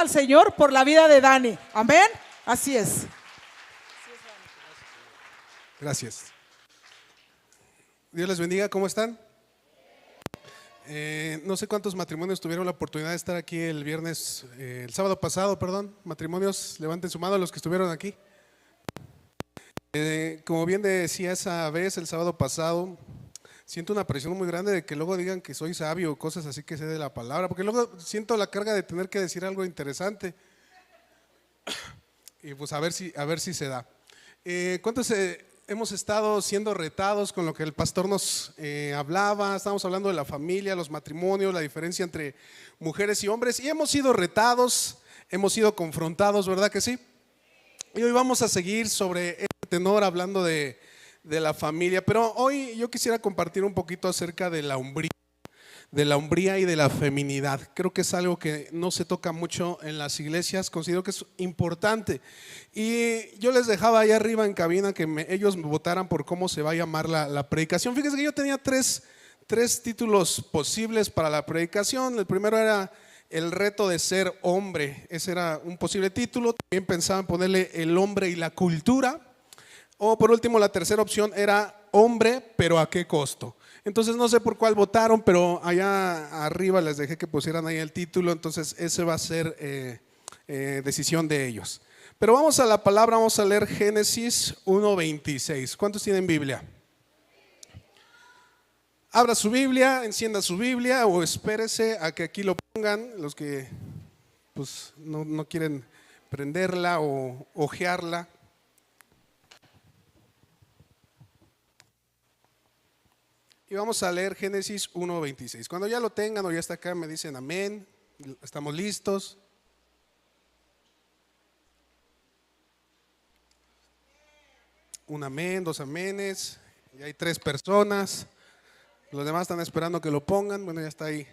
al Señor por la vida de Dani. Amén. Así es. Gracias. Dios les bendiga, ¿cómo están? No sé cuántos matrimonios tuvieron la oportunidad de estar aquí el sábado pasado, perdón. Matrimonios, levanten su mano los que estuvieron aquí. Como bien decía esa vez, el sábado pasado, siento una presión muy grande de que luego digan que soy sabio o cosas así que sé de la palabra, porque luego siento la carga de tener que decir algo interesante. Y pues a ver si se da. ¿Cuántos hemos estado siendo retados con lo que el pastor nos hablaba? Estamos hablando de la familia, los matrimonios, la diferencia entre mujeres y hombres, y hemos sido retados, hemos sido confrontados, ¿verdad que sí? Y hoy vamos a seguir sobre este tenor hablando de la familia, pero hoy yo quisiera compartir un poquito acerca de la hombría y de la feminidad. Creo que es algo que no se toca mucho en las iglesias, considero que es importante. Y yo les dejaba ahí arriba en cabina que ellos me votaran por cómo se va a llamar la predicación. Fíjense que yo tenía tres títulos posibles para la predicación. El primero era el reto de ser hombre, ese era un posible título. También pensaba en ponerle el hombre y la cultura. O por último, la tercera opción era hombre, pero ¿a qué costo? Entonces no sé por cuál votaron, pero allá arriba les dejé que pusieran ahí el título, entonces ese va a ser decisión de ellos. Pero vamos a la palabra, vamos a leer Génesis 1:26. ¿Cuántos tienen Biblia? Abra su Biblia, encienda su Biblia o espérese a que aquí lo pongan, los que pues no quieren prenderla o hojearla. Y vamos a leer Génesis 1:26. Cuando ya lo tengan o ya está acá, me dicen amén. ¿Estamos listos? Un amén, dos amenes. Ya hay 3 personas. Los demás están esperando que lo pongan. Bueno, ya está ahí.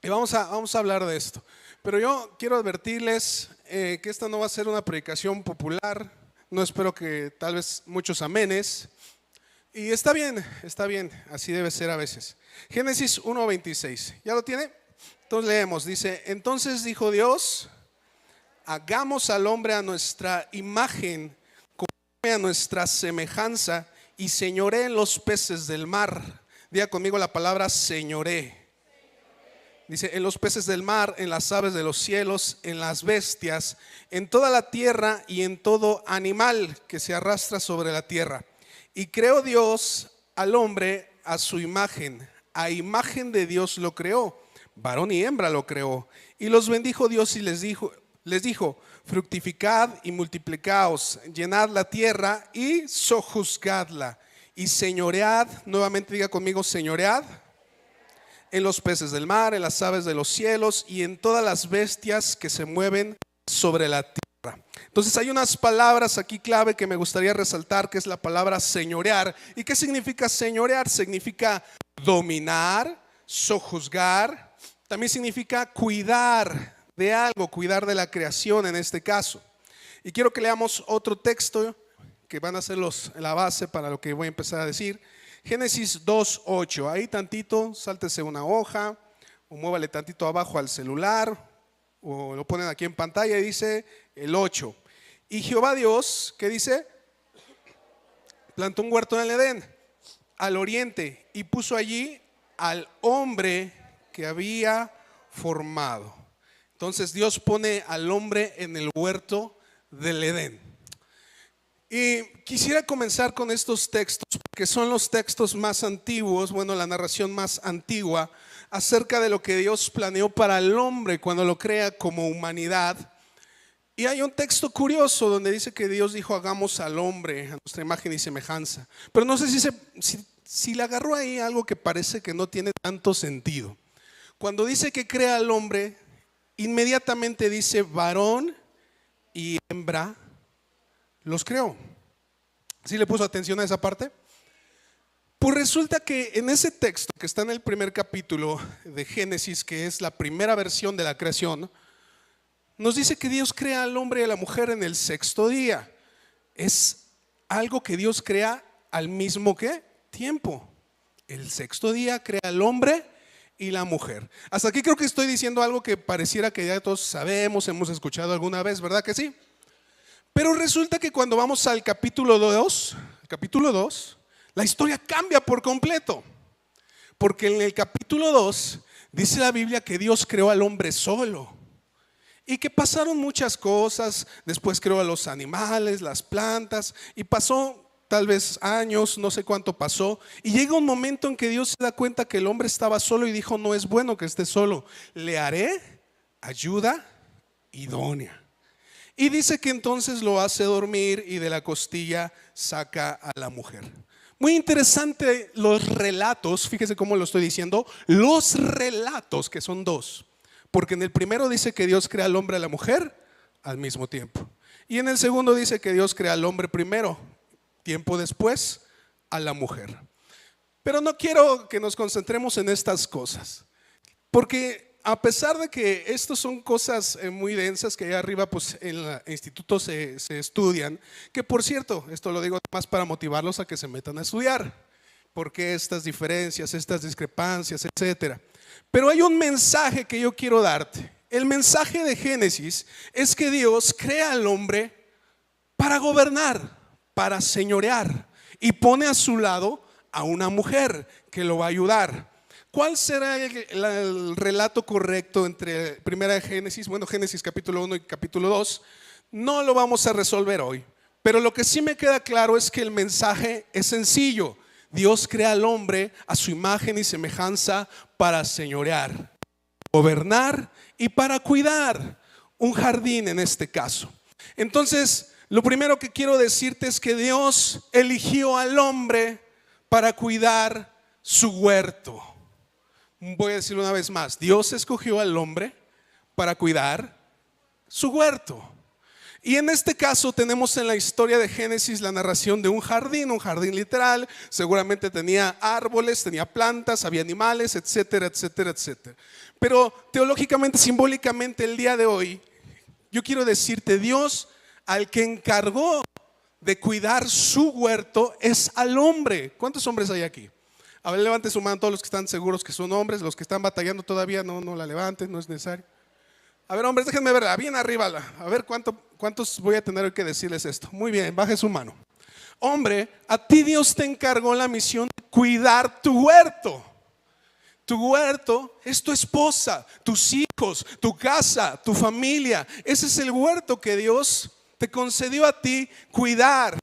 Y vamos a hablar de esto. Pero yo quiero advertirles que esta no va a ser una predicación popular. No espero que tal vez muchos amenes. Y está bien, así debe ser a veces. Génesis 1:26, ¿ya lo tiene? Entonces leemos, dice: entonces dijo Dios, hagamos al hombre a nuestra imagen, conforme a nuestra semejanza, y señoré en los peces del mar. Diga conmigo la palabra señoré. Dice: en los peces del mar, en las aves de los cielos, en las bestias, en toda la tierra y en todo animal que se arrastra sobre la tierra. Y creó Dios al hombre a su imagen, a imagen de Dios lo creó, varón y hembra lo creó. Y los bendijo Dios y les dijo: fructificad y multiplicaos, llenad la tierra y sojuzgadla, y señoread, nuevamente diga conmigo, señoread, en los peces del mar, en las aves de los cielos y en todas las bestias que se mueven sobre la tierra. Entonces hay unas palabras aquí clave que me gustaría resaltar, que es la palabra señorear. ¿Y qué significa señorear? Significa dominar, sojuzgar. También significa cuidar de algo, cuidar de la creación en este caso. Y quiero que leamos otro texto que van a ser la base para lo que voy a empezar a decir. Génesis 2:8. Ahí tantito, sáltese una hoja o muévale tantito abajo al celular, o lo ponen aquí en pantalla y dice el 8. Y Jehová Dios, ¿qué dice? Plantó un huerto en el Edén, al oriente, y puso allí al hombre que había formado. Entonces Dios pone al hombre en el huerto del Edén. Y quisiera comenzar con estos textos, porque son los textos más antiguos, bueno, la narración más antigua acerca de lo que Dios planeó para el hombre cuando lo crea como humanidad. Y hay un texto curioso donde dice que Dios dijo: hagamos al hombre a nuestra imagen y semejanza. Pero no sé si le agarró ahí algo que parece que no tiene tanto sentido. Cuando dice que crea al hombre, inmediatamente dice varón y hembra los creó. ¿Sí le puso atención a esa parte? Pues resulta que en ese texto que está en el primer capítulo de Génesis, que es la primera versión de la creación, nos dice que Dios crea al hombre y a la mujer en el 6º día. Es algo que Dios crea al mismo tiempo. El 6º día crea al hombre y la mujer. Hasta aquí creo que estoy diciendo algo que pareciera que ya todos sabemos, hemos escuchado alguna vez, ¿verdad que sí? Pero resulta que cuando vamos al capítulo 2, la historia cambia por completo. Porque en el capítulo 2 dice la Biblia que Dios creó al hombre solo. Y que pasaron muchas cosas, después creó a los animales, las plantas, y pasó tal vez años, no sé cuánto pasó, y llega un momento en que Dios se da cuenta que el hombre estaba solo y dijo: no es bueno que esté solo, le haré ayuda idónea. Y dice que entonces lo hace dormir y de la costilla saca a la mujer. Muy interesante los relatos, fíjese cómo lo estoy diciendo, los relatos, que son dos. Porque en el primero dice que Dios crea al hombre y a la mujer al mismo tiempo. Y en el segundo dice que Dios crea al hombre primero, tiempo después a la mujer. Pero no quiero que nos concentremos en estas cosas, porque a pesar de que estas son cosas muy densas que allá arriba pues en el instituto se estudian, que por cierto, esto lo digo más para motivarlos a que se metan a estudiar, porque estas diferencias, estas discrepancias, etcétera. Pero hay un mensaje que yo quiero darte. El mensaje de Génesis es que Dios crea al hombre para gobernar, para señorear, y pone a su lado a una mujer que lo va a ayudar. ¿Cuál será el relato correcto entre primera de Génesis, Génesis capítulo 1 y capítulo 2? No lo vamos a resolver hoy, pero lo que sí me queda claro es que el mensaje es sencillo. Dios crea al hombre a su imagen y semejanza para señorear, gobernar y para cuidar un jardín en este caso. Entonces, lo primero que quiero decirte es que Dios eligió al hombre para cuidar su huerto. Voy a decirlo una vez más, Dios escogió al hombre para cuidar su huerto. Y en este caso tenemos en la historia de Génesis la narración de un jardín literal. Seguramente tenía árboles, tenía plantas, había animales, etcétera, etcétera, etcétera. Pero teológicamente, simbólicamente, el día de hoy, yo quiero decirte, Dios al que encargó de cuidar su huerto es al hombre. ¿Cuántos hombres hay aquí? A ver, levanten su mano todos los que están seguros que son hombres. Los que están batallando todavía, no la levanten, no es necesario. A ver, hombres, déjenme verla, bien arriba. A ver cuántos voy a tener que decirles esto. Muy bien, baje su mano. Hombre, a ti Dios te encargó la misión de cuidar tu huerto. Tu huerto es tu esposa, tus hijos, tu casa, tu familia. Ese es el huerto que Dios te concedió a ti cuidar.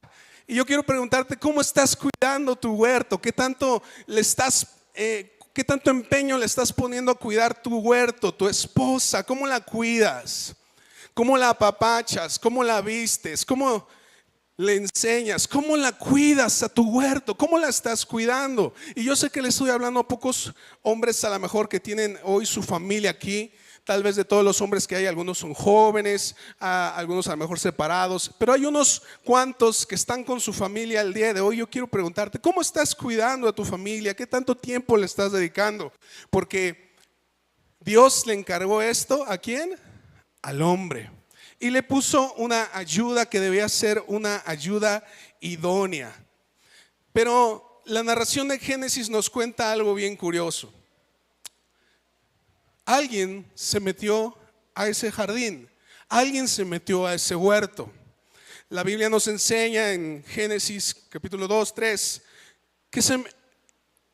Y yo quiero preguntarte, ¿cómo estás cuidando tu huerto? ¿Qué tanto empeño le estás poniendo a cuidar tu huerto, tu esposa? ¿Cómo la cuidas? ¿Cómo la apapachas? ¿Cómo la vistes? ¿Cómo le enseñas? ¿Cómo la cuidas a tu huerto? ¿Cómo la estás cuidando? Y yo sé que le estoy hablando a pocos hombres a lo mejor que tienen hoy su familia aquí. Tal vez de todos los hombres que hay, algunos son jóvenes, algunos a lo mejor separados, pero hay unos cuantos que están con su familia el día de hoy. Yo quiero preguntarte, ¿cómo estás cuidando a tu familia? ¿Qué tanto tiempo le estás dedicando? Porque Dios le encargó esto, ¿a quién? Al hombre. Y le puso una ayuda que debía ser una ayuda idónea. Pero la narración de Génesis nos cuenta algo bien curioso. Alguien se metió a ese jardín, alguien se metió a ese huerto. La Biblia nos enseña en Génesis capítulo 2, 3, que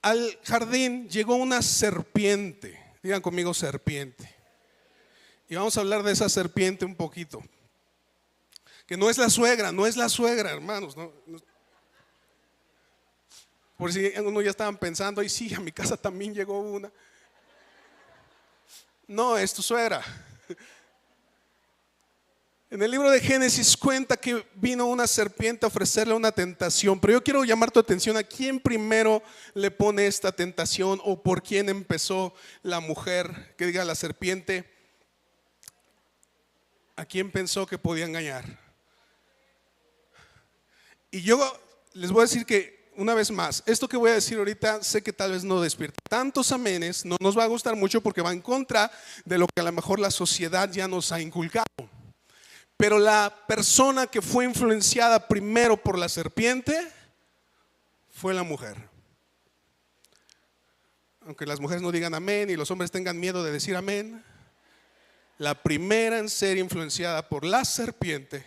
al jardín llegó una serpiente. Digan conmigo serpiente. Y vamos a hablar de esa serpiente un poquito. Que no es la suegra, hermanos. No. Por si uno ya estaban pensando, y sí, a mi casa también llegó una. No, es tu suegra. En el libro de Génesis cuenta que vino una serpiente a ofrecerle una tentación, pero yo quiero llamar tu atención a quién primero le pone esta tentación o por quién empezó la mujer, que diga la serpiente, a quién pensó que podía engañar. Y yo les voy a decir que una vez más, esto que voy a decir ahorita sé que tal vez no despierta tantos amenes, no nos va a gustar mucho porque va en contra de lo que a lo mejor la sociedad ya nos ha inculcado. Pero la persona que fue influenciada primero por la serpiente fue la mujer. aunque las mujeres no digan amén y los hombres tengan miedo de decir amén, la primera en ser influenciada por la serpiente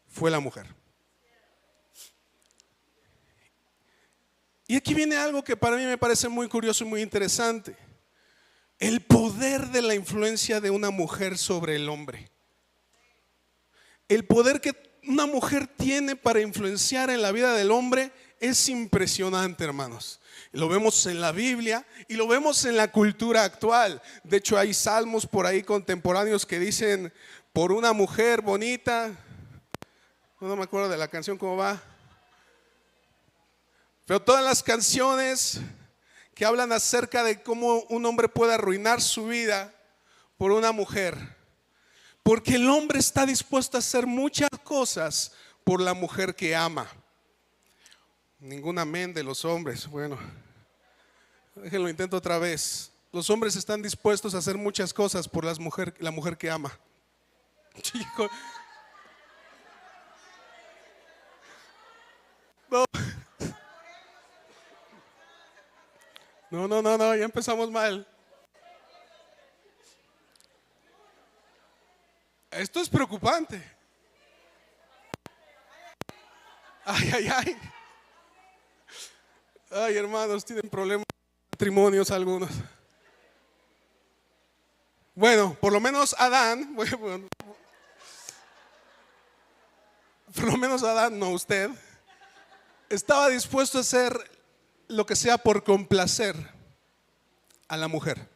fue la mujer. Y aquí viene algo que para mí me parece muy curioso y muy interesante: el poder de la influencia de una mujer sobre el hombre. El poder que una mujer tiene para influenciar en la vida del hombre es impresionante, hermanos. Lo vemos en la Biblia y lo vemos en la cultura actual. De hecho, hay salmos por ahí contemporáneos que dicen: por una mujer bonita. No me acuerdo de la canción cómo va, pero todas las canciones que hablan acerca de cómo un hombre puede arruinar su vida por una mujer, porque el hombre está dispuesto a hacer muchas cosas por la mujer que ama. Ningún amén de los hombres. Bueno, déjenlo, intento otra vez. Los hombres están dispuestos a hacer muchas cosas por la mujer que ama. Chico. No, ya empezamos mal. Esto es preocupante. Ay, hermanos, tienen problemas de matrimonios algunos. Bueno, por lo menos Adán, bueno, por lo menos Adán, no usted, estaba dispuesto a hacer lo que sea por complacer a la mujer.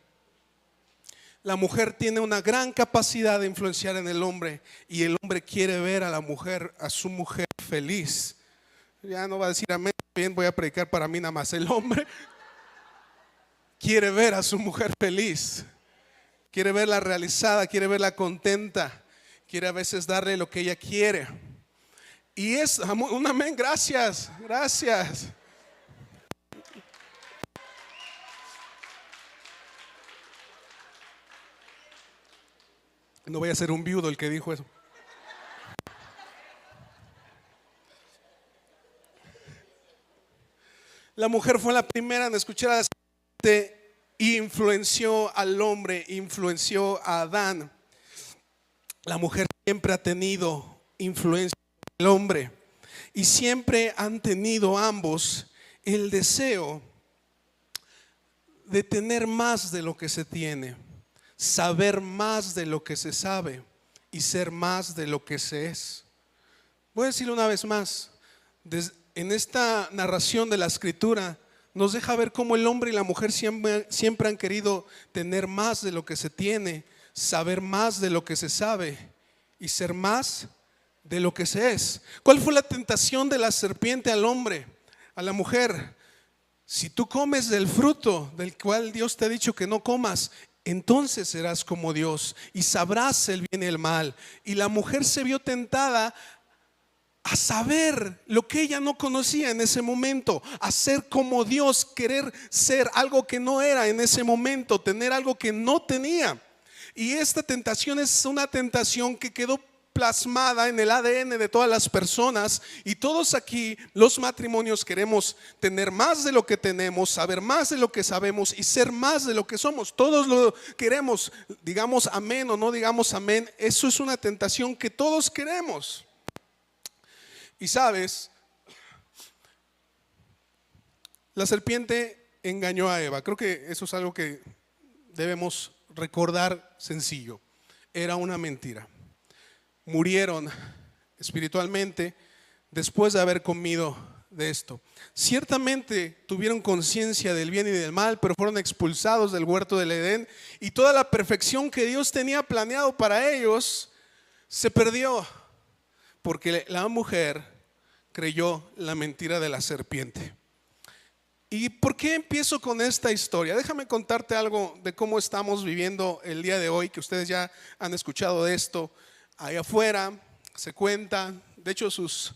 La mujer tiene una gran capacidad de influenciar en el hombre, y el hombre quiere ver a la mujer, a su mujer feliz. Ya no va a decir amén, bien, voy a predicar para mí nada más. El hombre quiere ver a su mujer feliz, quiere verla realizada, quiere verla contenta, quiere a veces darle lo que ella quiere. Y es un amén, gracias. No voy a ser un viudo el que dijo eso. La mujer fue la primera en escuchar a la serpiente y influenció al hombre, influenció a Adán. La mujer siempre ha tenido influencia en el hombre, y siempre han tenido ambos el deseo de tener más de lo que se tiene, saber más de lo que se sabe y ser más de lo que se es. Voy a decirlo una vez más. En esta narración de la escritura nos deja ver cómo el hombre y la mujer siempre han querido tener más de lo que se tiene, saber más de lo que se sabe y ser más de lo que se es. ¿Cuál fue la tentación de la serpiente al hombre, a la mujer? Si tú comes del fruto del cual Dios te ha dicho que no comas, entonces serás como Dios y sabrás el bien y el mal. Y la mujer se vio tentada a saber lo que ella no conocía en ese momento, a ser como Dios, querer ser algo que no era en ese momento, tener algo que no tenía. Y esta tentación es una tentación que quedó plasmada en el ADN de todas las personas, y todos aquí, los matrimonios, queremos tener más de lo que tenemos, saber más de lo que sabemos y ser más de lo que somos. Todos lo queremos, digamos amén o no digamos amén, eso es una tentación que todos queremos. Y sabes, la serpiente engañó a Eva. Creo que eso es algo que debemos recordar sencillo. Era una mentira. Murieron espiritualmente después de haber comido de esto. Ciertamente tuvieron conciencia del bien y del mal, pero fueron expulsados del huerto del Edén, y toda la perfección que Dios tenía planeado para ellos se perdió, porque la mujer creyó la mentira de la serpiente. ¿Y por qué empiezo con esta historia? Déjame contarte algo de cómo estamos viviendo el día de hoy, que ustedes ya han escuchado de esto. Allá afuera se cuenta, de hecho sus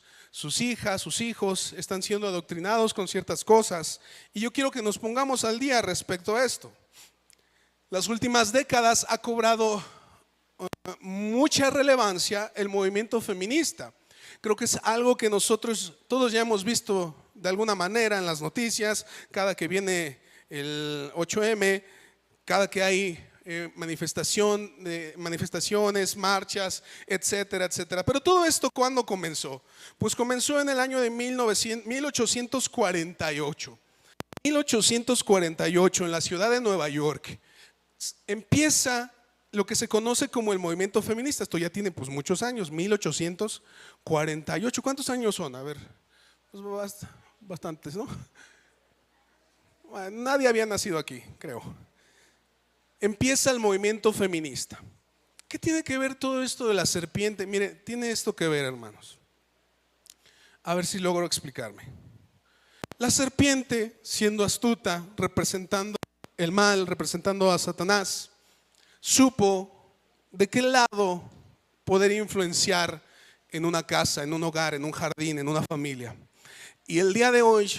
hijas, sus hijos están siendo adoctrinados con ciertas cosas, y yo quiero que nos pongamos al día respecto a esto. Las últimas décadas ha cobrado mucha relevancia el movimiento feminista. Creo que es algo que nosotros todos ya hemos visto de alguna manera en las noticias. Cada que viene el 8M, cada que hay manifestaciones, marchas, etcétera, etcétera. Pero todo esto, ¿cuándo comenzó? Pues comenzó en el año de 1848. 1848, en la ciudad de Nueva York, empieza lo que se conoce como el movimiento feminista. Esto ya tiene pues muchos años, 1848. ¿Cuántos años son? A ver, pues bastantes, ¿no? Bueno, nadie había nacido aquí, creo. Empieza el movimiento feminista. ¿Qué tiene que ver todo esto de la serpiente? Mire, tiene esto que ver, hermanos. A ver si logro explicarme. La serpiente, siendo astuta, representando el mal, representando a Satanás, supo de qué lado poder influenciar en una casa, en un hogar, en un jardín, en una familia. Y el día de hoy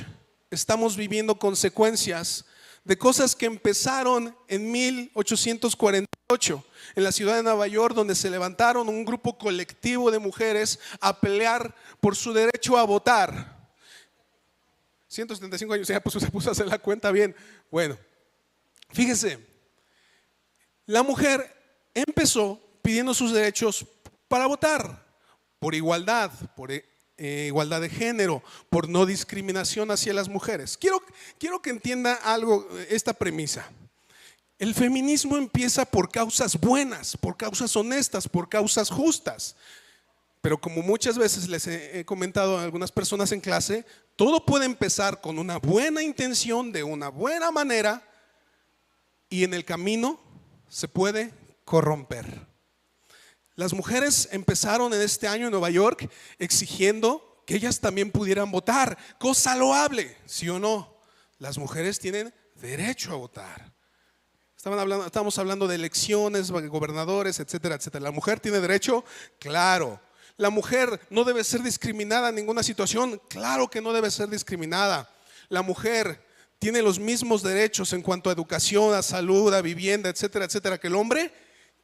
estamos viviendo consecuencias de cosas que empezaron en 1848 en la ciudad de Nueva York, donde se levantaron un grupo colectivo de mujeres a pelear por su derecho a votar. 175 años, ya se puso a hacer la cuenta bien. Bueno, fíjese, la mujer empezó pidiendo sus derechos para votar, por igualdad, por igualdad de género, por no discriminación hacia las mujeres. Quiero que entienda algo, esta premisa. El feminismo empieza por causas buenas, por causas honestas, por causas justas. Pero como muchas veces les he comentado a algunas personas en clase, todo puede empezar con una buena intención, de una buena manera, y en el camino se puede corromper. Las mujeres empezaron en este año en Nueva York exigiendo que ellas también pudieran votar, cosa loable, ¿sí o no? Las mujeres tienen derecho a votar. Estamos hablando de elecciones, gobernadores, etcétera, etcétera. ¿La mujer tiene derecho? Claro. ¿La mujer no debe ser discriminada en ninguna situación? Claro que no debe ser discriminada. ¿La mujer tiene los mismos derechos en cuanto a educación, a salud, a vivienda, etcétera, etcétera, que el hombre?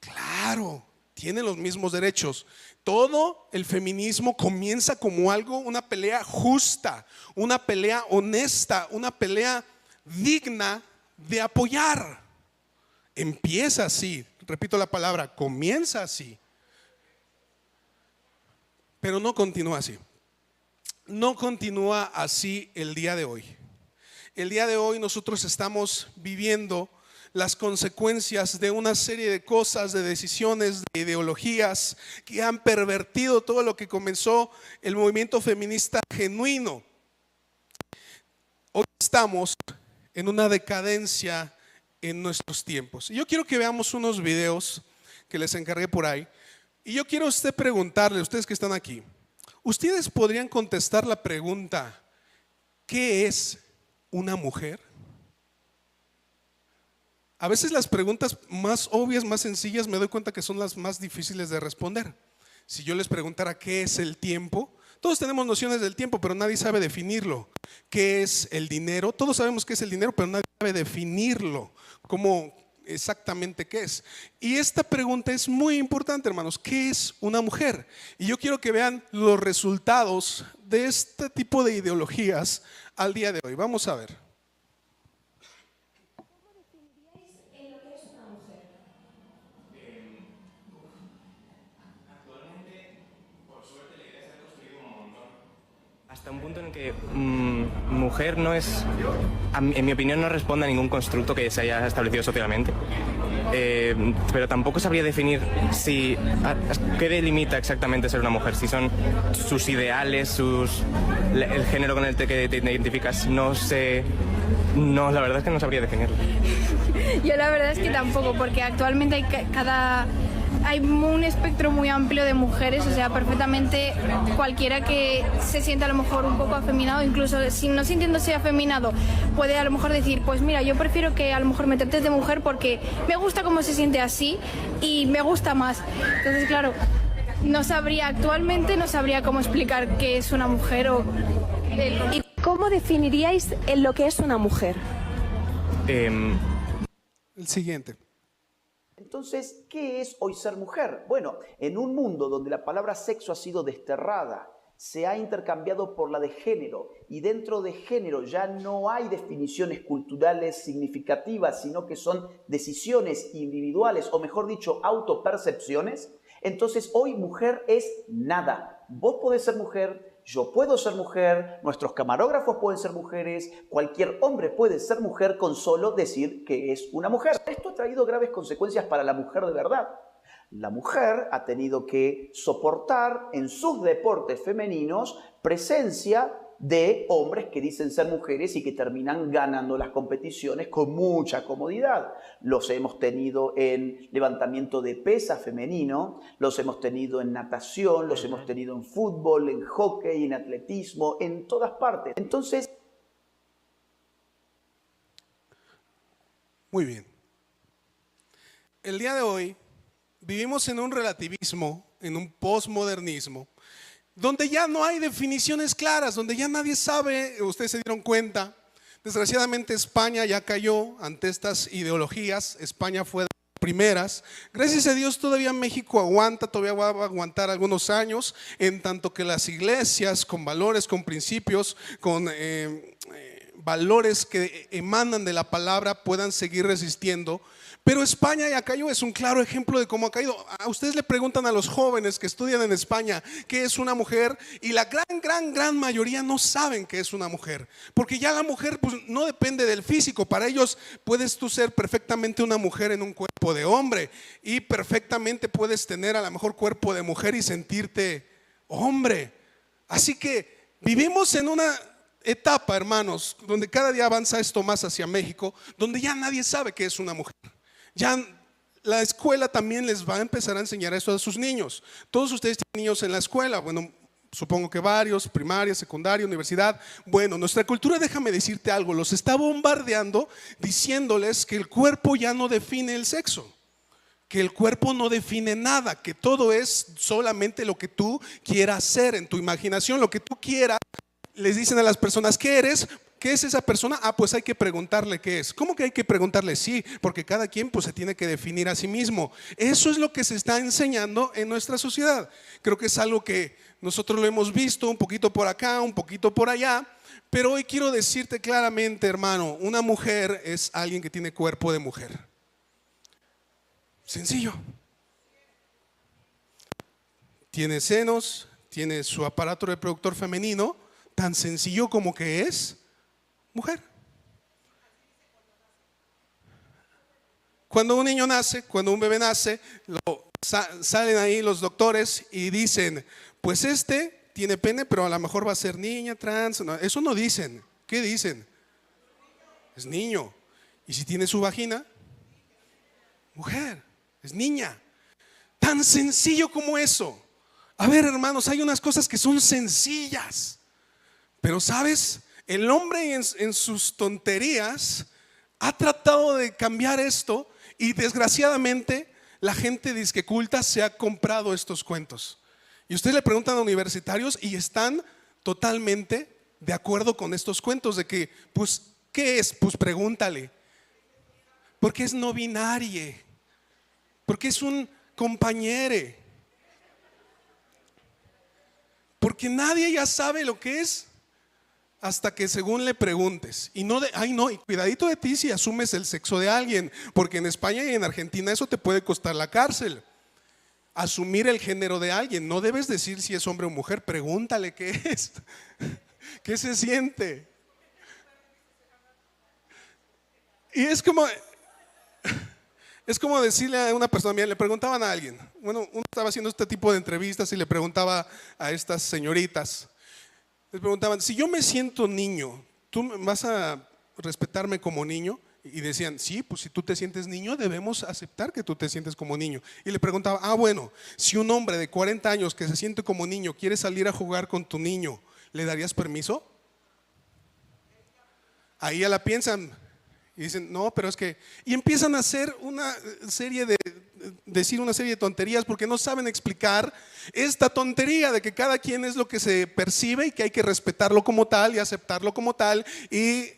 Claro, tiene los mismos derechos. Todo el feminismo comienza como algo, una pelea justa, una pelea honesta, una pelea digna de apoyar. Empieza así, repito la palabra, comienza así. Pero no continúa así. No continúa así el día de hoy. El día de hoy nosotros estamos viviendo las consecuencias de una serie de cosas, de decisiones, de ideologías que han pervertido todo lo que comenzó el movimiento feminista genuino. Hoy estamos en una decadencia en nuestros tiempos. Y yo quiero que veamos unos videos que les encargué por ahí. Y yo quiero preguntarle, ustedes que están aquí, ¿ustedes podrían contestar la pregunta, ¿qué es una mujer? A veces las preguntas más obvias, más sencillas, me doy cuenta que son las más difíciles de responder. Si yo les preguntara qué es el tiempo, todos tenemos nociones del tiempo, pero nadie sabe definirlo. ¿Qué es el dinero? Todos sabemos qué es el dinero, pero nadie sabe definirlo, cómo exactamente qué es. Y esta pregunta es muy importante, hermanos. ¿Qué es una mujer? Y yo quiero que vean los resultados de este tipo de ideologías al día de hoy. Vamos a ver. Hasta un punto en el que mujer no es, en mi opinión, no responde a ningún constructo que se haya establecido socialmente. Pero tampoco sabría definir qué delimita exactamente ser una mujer, si son sus ideales, el género con el que te identificas. No sé, la verdad es que no sabría definirlo. Yo la verdad es que tampoco, porque actualmente hay un espectro muy amplio de mujeres, o sea, perfectamente cualquiera que se sienta a lo mejor un poco afeminado, incluso si no sintiéndose afeminado, puede a lo mejor decir, pues mira, yo prefiero que a lo mejor me trates de mujer porque me gusta cómo se siente así y me gusta más. Entonces, claro, actualmente no sabría cómo explicar qué es una mujer o... ¿Y cómo definiríais en lo que es una mujer? El siguiente. Entonces, ¿qué es hoy ser mujer? Bueno, en un mundo donde la palabra sexo ha sido desterrada se ha intercambiado por la de género, y dentro de género ya no hay definiciones culturales significativas, sino que son decisiones individuales, o mejor dicho, autopercepciones. Entonces hoy mujer es nada. Vos podés ser mujer, yo puedo ser mujer, nuestros camarógrafos pueden ser mujeres, cualquier hombre puede ser mujer con solo decir que es una mujer. Esto ha traído graves consecuencias para la mujer de verdad. La mujer ha tenido que soportar en sus deportes femeninos presencia de hombres que dicen ser mujeres y que terminan ganando las competiciones con mucha comodidad. Los hemos tenido en levantamiento de pesas femenino, los hemos tenido en natación, los hemos tenido en fútbol, en hockey, en atletismo, en todas partes. Entonces, muy bien. El día de hoy vivimos en un relativismo, en un posmodernismo, donde ya no hay definiciones claras, donde ya nadie sabe. Ustedes se dieron cuenta, desgraciadamente España ya cayó ante estas ideologías. España fue de las primeras. Gracias a Dios todavía México aguanta, todavía va a aguantar algunos años, en tanto que las iglesias con valores, con principios, con valores que emanan de la palabra puedan seguir resistiendo. Pero España ya cayó, es un claro ejemplo de cómo ha caído. A ustedes le preguntan a los jóvenes que estudian en España qué es una mujer, y la gran mayoría no saben qué es una mujer, porque ya la mujer pues, no depende del físico. Para ellos puedes tú ser perfectamente una mujer en un cuerpo de hombre, y perfectamente puedes tener a lo mejor cuerpo de mujer y sentirte hombre. Así que vivimos en una etapa, hermanos, donde cada día avanza esto más hacia México, donde ya nadie sabe qué es una mujer. Ya la escuela también les va a empezar a enseñar eso a sus niños. Todos ustedes tienen niños en la escuela, bueno, supongo que varios, primaria, secundaria, universidad. Bueno, nuestra cultura, déjame decirte algo, los está bombardeando diciéndoles que el cuerpo ya no define el sexo, que el cuerpo no define nada, que todo es solamente lo que tú quieras ser en tu imaginación, lo que tú quieras. Les dicen a las personas, ¿qué eres? ¿Qué es esa persona? Ah, pues hay que preguntarle qué es. ¿Cómo que hay que preguntarle? Sí, porque cada quien pues se tiene que definir a sí mismo. Eso es lo que se está enseñando en nuestra sociedad. Creo que es algo que nosotros lo hemos visto un poquito por acá, un poquito por allá, pero hoy quiero decirte claramente, hermano, una mujer es alguien que tiene cuerpo de mujer. Sencillo. Tiene senos, tiene su aparato reproductor femenino, tan sencillo como que es mujer. Cuando un niño nace, cuando un bebé nace, salen ahí los doctores y dicen, pues este tiene pene, pero a lo mejor va a ser niña, trans. No, eso no dicen. ¿Qué dicen? Es niño. ¿Y si tiene su vagina? Mujer, es niña. Tan sencillo como eso. A ver, hermanos, hay unas cosas que son sencillas, pero ¿sabes? El hombre en sus tonterías ha tratado de cambiar esto, y desgraciadamente la gente disque culta se ha comprado estos cuentos. Y ustedes le preguntan a universitarios y están totalmente de acuerdo con estos cuentos de que, pues, ¿qué es? Pues pregúntale. Porque es no binario, porque es un compañere, porque nadie ya sabe lo que es hasta que según le preguntes. Y no y cuidadito de ti si asumes el sexo de alguien, porque en España y en Argentina eso te puede costar la cárcel. Asumir el género de alguien, no debes decir si es hombre o mujer, pregúntale qué es, qué se siente. Y es como decirle a una persona, mira, le preguntaban a alguien, bueno, uno estaba haciendo este tipo de entrevistas y le preguntaba a estas señoritas, les preguntaban, si yo me siento niño, ¿tú vas a respetarme como niño? Y decían, sí, pues si tú te sientes niño, debemos aceptar que tú te sientes como niño. Y le preguntaba, bueno, si un hombre de 40 años que se siente como niño quiere salir a jugar con tu niño, ¿le darías permiso? Ahí ya la piensan y dicen, no, pero es que… Y empiezan a hacer decir una serie de tonterías porque no saben explicar esta tontería de que cada quien es lo que se percibe y que hay que respetarlo como tal y aceptarlo como tal. Y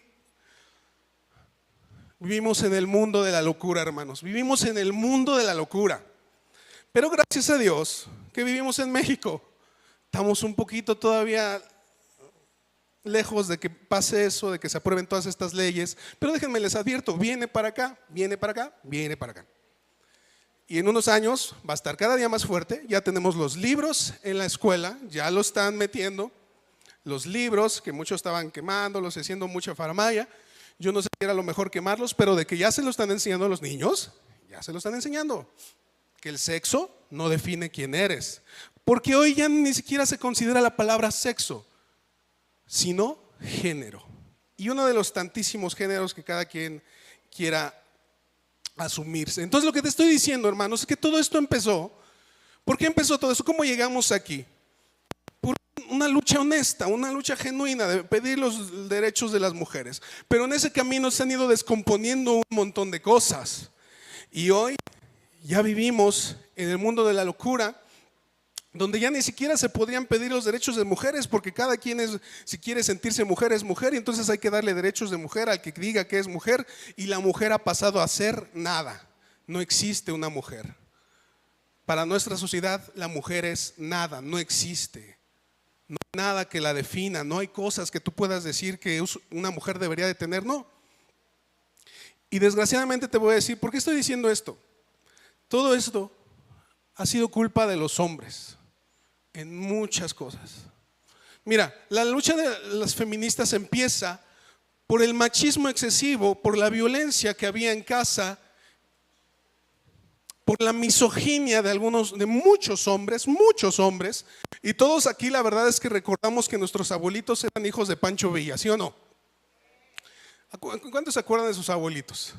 vivimos en el mundo de la locura, hermanos. Vivimos en el mundo de la locura. Pero gracias a Dios que vivimos en México, Estamos un poquito todavía lejos de que pase eso, de que se aprueben todas estas leyes, pero déjenme les advierto, viene para acá, viene para acá, viene para acá. Y en unos años va a estar cada día más fuerte. Ya tenemos los libros en la escuela, ya lo están metiendo. Los libros que muchos estaban quemándolos, haciendo mucha faramaya. Yo no sé si era lo mejor quemarlos, pero de que ya se lo están enseñando a los niños, ya se lo están enseñando. Que el sexo no define quién eres. Porque hoy ya ni siquiera se considera la palabra sexo, sino género. Y uno de los tantísimos géneros que cada quien quiera asumirse. Entonces lo que te estoy diciendo, hermanos, es que todo esto empezó. ¿Por qué empezó todo esto? ¿Cómo llegamos aquí? Por una lucha honesta, una lucha genuina de pedir los derechos de las mujeres. Pero en ese camino se han ido descomponiendo un montón de cosas. Y hoy ya vivimos en el mundo de la locura, donde ya ni siquiera se podrían pedir los derechos de mujeres, porque cada quien si quiere sentirse mujer es mujer, y entonces hay que darle derechos de mujer al que diga que es mujer, y la mujer ha pasado a ser nada. No existe una mujer. Para nuestra sociedad la mujer es nada, no existe. No hay nada que la defina, no hay cosas que tú puedas decir que una mujer debería de tener, no. Y desgraciadamente te voy a decir, ¿por qué estoy diciendo esto? Todo esto ha sido culpa de los hombres en muchas cosas. Mira, la lucha de las feministas empieza por el machismo excesivo, por la violencia que había en casa, por la misoginia de muchos hombres, y todos aquí la verdad es que recordamos que nuestros abuelitos eran hijos de Pancho Villa, ¿sí o no? ¿Cuántos se acuerdan de sus abuelitos?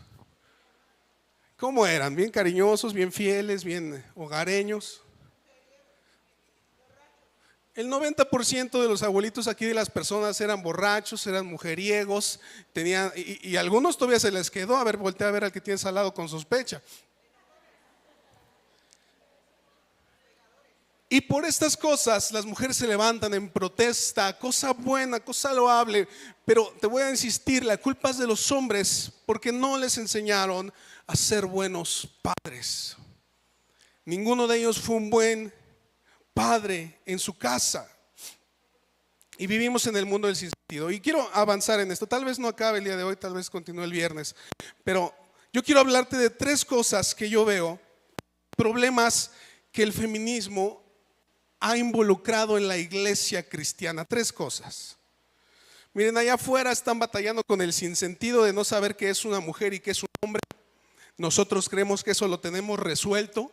¿Cómo eran? Bien cariñosos, bien fieles, bien hogareños. El 90% de los abuelitos aquí de las personas eran borrachos, eran mujeriegos, y algunos todavía se les quedó. A ver, voltea a ver al que tienes al lado con sospecha. Y por estas cosas las mujeres se levantan en protesta, cosa buena, cosa loable, pero te voy a insistir, la culpa es de los hombres porque no les enseñaron a ser buenos padres. Ninguno de ellos fue un buen padre en su casa. Y vivimos en el mundo del sinsentido. Y quiero avanzar en esto, tal vez no acabe el día de hoy, tal vez continúe el viernes, pero yo quiero hablarte de tres cosas que yo veo, problemas que el feminismo ha involucrado en la iglesia cristiana. Tres cosas. Miren, allá afuera están batallando con el sinsentido de no saber qué es una mujer y qué es un hombre. Nosotros creemos que eso lo tenemos resuelto.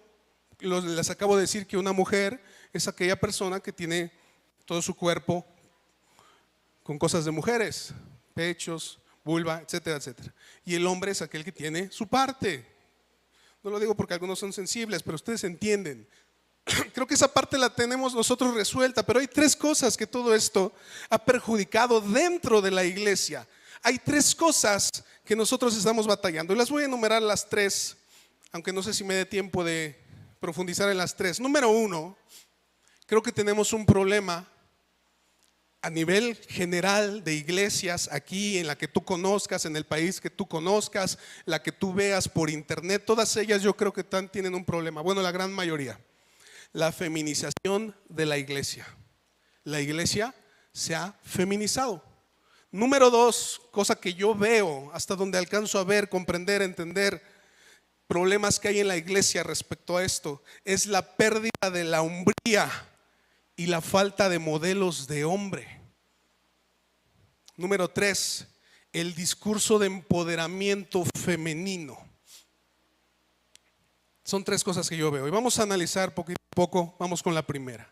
Les acabo de decir que una mujer es aquella persona que tiene todo su cuerpo con cosas de mujeres, pechos, vulva, etcétera, etcétera. Y el hombre es aquel que tiene su parte. No lo digo porque algunos son sensibles, pero ustedes entienden. Creo que esa parte la tenemos nosotros resuelta, pero hay tres cosas que todo esto ha perjudicado dentro de la iglesia. Hay tres cosas que nosotros estamos batallando y las voy a enumerar las tres, aunque no sé si me dé tiempo de profundizar en las tres. Número uno, creo que tenemos un problema a nivel general de iglesias aquí, en la que tú conozcas, en el país que tú conozcas, la que tú veas por internet, todas ellas yo creo que tienen un problema, bueno, la gran mayoría. La feminización de la iglesia. La iglesia se ha feminizado. Número dos, cosa que yo veo, hasta donde alcanzo a ver, comprender, entender, problemas que hay en la iglesia respecto a esto, es la pérdida de la hombría y la falta de modelos de hombre. Número tres, el discurso de empoderamiento femenino. Son tres cosas que yo veo y vamos a analizar poquito a poco. Vamos con la primera.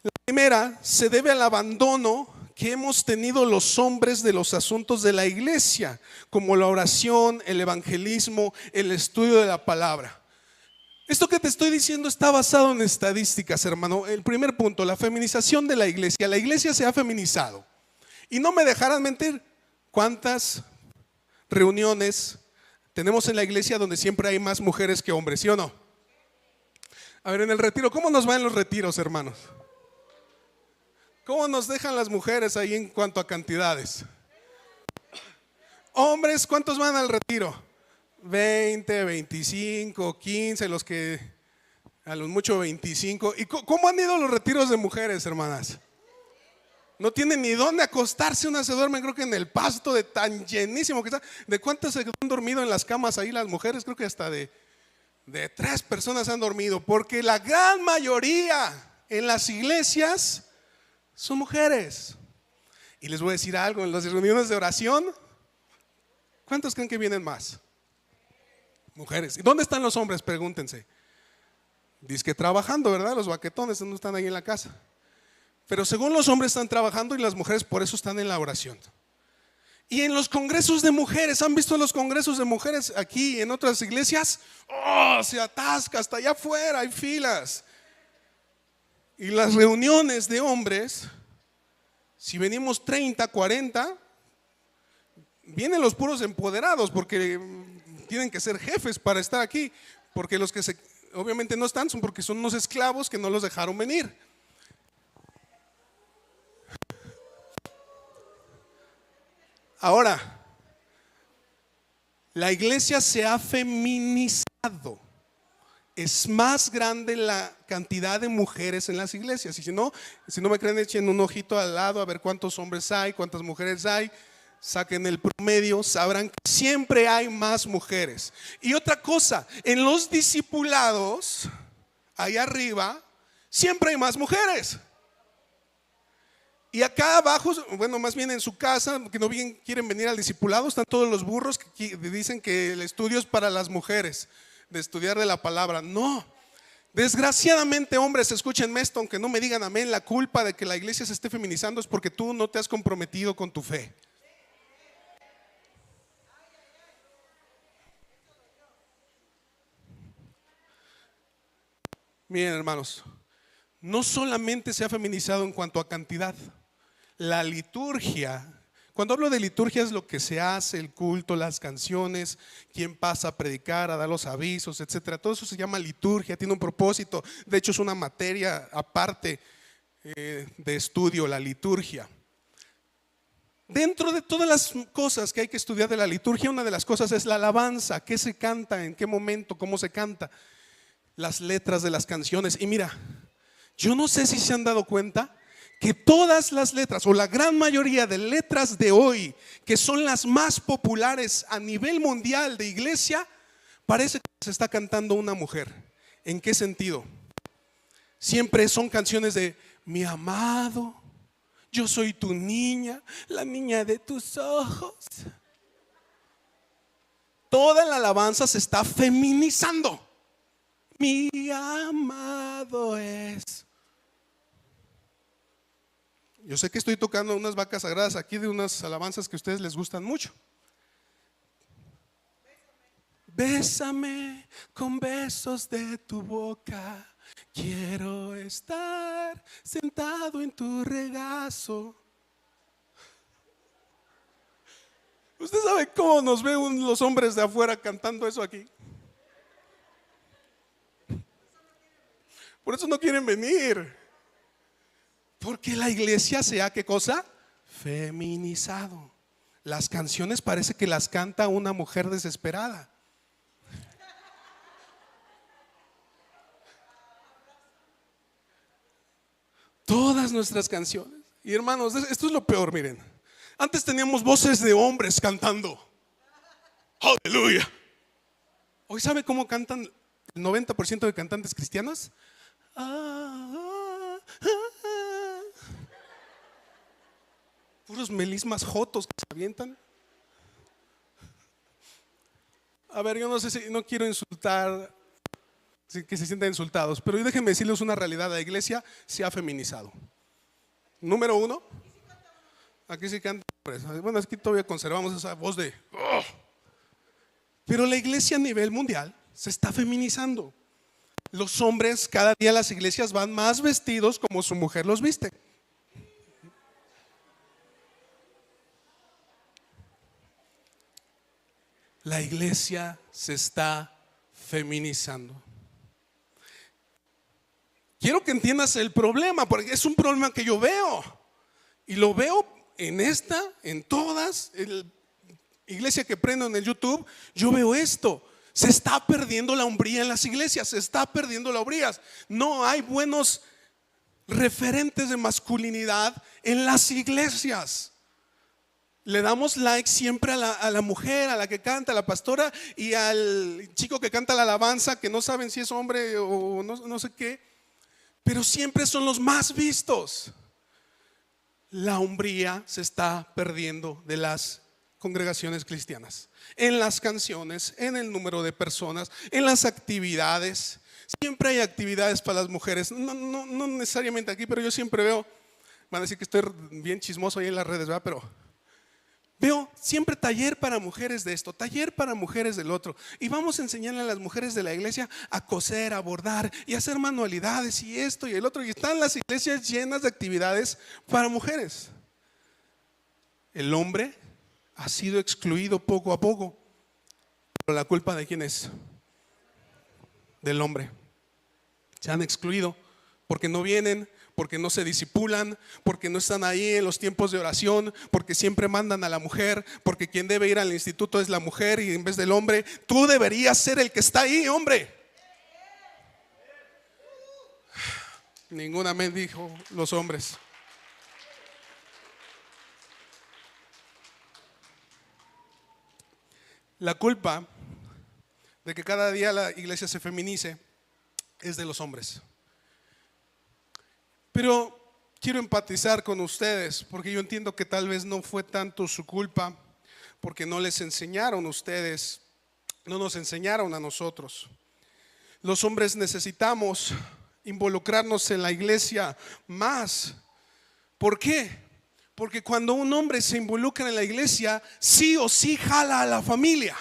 La primera se debe al abandono que hemos tenido los hombres de los asuntos de la iglesia, como la oración, el evangelismo, el estudio de la palabra. Esto que te estoy diciendo está basado en estadísticas, hermano. El primer punto, la feminización de la iglesia. La iglesia se ha feminizado. Y no me dejarán mentir, ¿cuántas reuniones tenemos en la iglesia donde siempre hay más mujeres que hombres, sí o no? A ver, en el retiro, ¿cómo nos van los retiros, hermanos? ¿Cómo nos dejan las mujeres ahí en cuanto a cantidades? Hombres, ¿cuántos van al retiro? 20, 25, 15, los que A los mucho 25. ¿Y cómo han ido los retiros de mujeres, hermanas? No tienen ni dónde acostarse, unas se duermen creo que en el pasto de tan llenísimo que está. ¿De cuántas se han dormido en las camas ahí las mujeres? Creo que hasta de 3 personas han dormido, porque la gran mayoría en las iglesias son mujeres. Y les voy a decir algo, en las reuniones de oración, ¿cuántos creen que vienen más? Mujeres. ¿Y dónde están los hombres? Pregúntense. Dice que trabajando, ¿verdad? Los baquetones no están ahí en la casa. Pero según los hombres están trabajando y las mujeres por eso están en la oración. Y en los congresos de mujeres, ¿han visto los congresos de mujeres aquí y en otras iglesias? ¡Oh! Se atasca hasta allá afuera, hay filas. Y las reuniones de hombres, si venimos 30, 40, vienen los puros empoderados porque tienen que ser jefes para estar aquí. Porque los que obviamente no están son porque son unos esclavos que no los dejaron venir. Ahora, la iglesia se ha feminizado. Es más grande la cantidad de mujeres en las iglesias. Y si no me creen, echen un ojito al lado a ver cuántos hombres hay, cuántas mujeres hay. Saquen el promedio, sabrán que siempre hay más mujeres. Y otra cosa, en los discipulados, ahí arriba, siempre hay más mujeres. Y acá abajo, bueno, más bien en su casa, que no bien quieren venir al discipulado, están todos los burros que dicen que el estudio es para las mujeres, de estudiar de la palabra. No, desgraciadamente, hombres, escúchenme esto, aunque no me digan amén, la culpa de que la iglesia se esté feminizando es porque tú no te has comprometido con tu fe. Miren, hermanos, no solamente se ha feminizado en cuanto a cantidad. La liturgia, cuando hablo de liturgia es lo que se hace, el culto, las canciones, quién pasa a predicar, a dar los avisos, etcétera. Todo eso se llama liturgia, tiene un propósito. De hecho es una materia aparte de estudio, la liturgia. Dentro de todas las cosas que hay que estudiar de la liturgia, una de las cosas es la alabanza. ¿Qué se canta? ¿En qué momento? ¿Cómo se canta? Las letras de las canciones. Y mira, yo no sé si se han dado cuenta que todas las letras o la gran mayoría de letras de hoy, que son las más populares a nivel mundial de iglesia, parece que se está cantando una mujer. ¿En qué sentido? Siempre son canciones de mi amado, yo soy tu niña, la niña de tus ojos. Toda la alabanza se está feminizando. Mi amado es. Yo sé que estoy tocando unas vacas sagradas aquí de unas alabanzas que a ustedes les gustan mucho. Bésame con besos de tu boca, quiero estar sentado en tu regazo. ¿Usted sabe cómo nos ven los hombres de afuera cantando eso aquí? Por eso no quieren venir. Porque la iglesia se ha, ¿qué cosa? Feminizado. Las canciones parece que las canta una mujer desesperada. Todas nuestras canciones. Y hermanos, esto es lo peor, miren. Antes teníamos voces de hombres cantando. Aleluya. Hoy, ¿sabe cómo cantan el 90% de cantantes cristianas? Puros melismas jotos que se avientan. A ver, yo no sé si, no quiero insultar, que se sientan insultados, pero déjenme decirles una realidad: la iglesia se ha feminizado. Número uno, aquí sí cantan hombres. Bueno, aquí todavía conservamos esa voz de oh. Pero la iglesia a nivel mundial se está feminizando. Los hombres, cada día las iglesias van más vestidos como su mujer los viste. La iglesia se está feminizando. Quiero que entiendas el problema, porque es un problema que yo veo. Y lo veo en todas, iglesia que prendo en el YouTube, yo veo esto. Se está perdiendo la hombría en las iglesias, se está perdiendo la hombría. No hay buenos referentes de masculinidad en las iglesias. Le damos like siempre a la mujer, a la que canta, a la pastora, y al chico que canta la alabanza, que no saben si es hombre o no sé qué, pero siempre son los más vistos. La hombría se está perdiendo de las congregaciones cristianas, en las canciones, en el número de personas, en las actividades. Siempre hay actividades para las mujeres, no necesariamente aquí, pero yo siempre veo, van a decir que estoy bien chismoso ahí en las redes, ¿verdad? Pero veo siempre taller para mujeres de esto, taller para mujeres del otro, y vamos a enseñarle a las mujeres de la iglesia a coser, a bordar y a hacer manualidades y esto y el otro, y están las iglesias llenas de actividades para mujeres. El hombre ha sido excluido poco a poco. ¿Pero la culpa de quién es? Del hombre. Se han excluido porque no vienen, porque no se disipulan, porque no están ahí en los tiempos de oración, porque siempre mandan a la mujer, porque quien debe ir al instituto es la mujer y en vez del hombre. Tú deberías ser el que está ahí, hombre. Ningún amén dijo los hombres. La culpa de que cada día la iglesia se feminice es de los hombres. Pero quiero empatizar con ustedes, porque yo entiendo que tal vez no fue tanto su culpa, porque no les enseñaron ustedes, no nos enseñaron a nosotros. Los hombres necesitamos involucrarnos en la iglesia más. ¿Por qué? Porque cuando un hombre se involucra en la iglesia, sí o sí jala a la familia.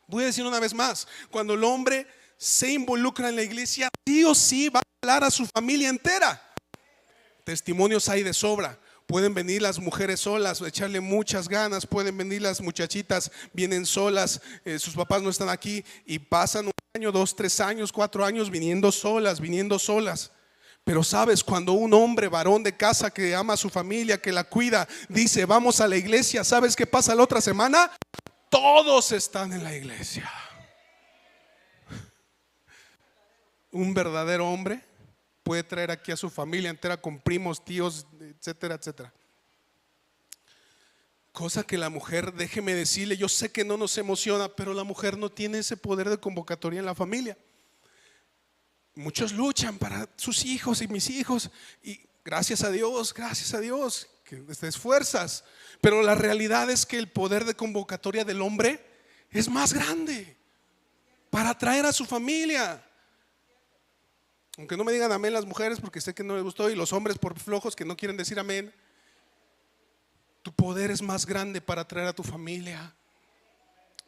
Voy a decir una vez más, cuando el hombre se involucra en la iglesia, sí o sí va a jalar a su familia entera. Testimonios hay de sobra. Pueden venir las mujeres solas, echarle muchas ganas. Pueden venir las muchachitas, vienen solas, sus papás no están aquí y pasan 1 año, 2, 3 años, 4 años viniendo solas. Pero sabes, cuando un hombre varón de casa que ama a su familia, que la cuida, dice vamos a la iglesia, ¿sabes qué pasa la otra semana? Todos están en la iglesia. Un verdadero hombre puede traer aquí a su familia entera con primos, tíos, etcétera, etcétera. Cosa que la mujer, déjeme decirle, yo sé que no nos emociona, pero la mujer no tiene ese poder de convocatoria en la familia. Muchos luchan para sus hijos y mis hijos, y gracias a Dios que te esfuerzas, pero la realidad es que el poder de convocatoria del hombre es más grande para atraer a su familia. Aunque no me digan amén las mujeres porque sé que no les gustó, y los hombres por flojos que no quieren decir amén, tu poder es más grande para atraer a tu familia.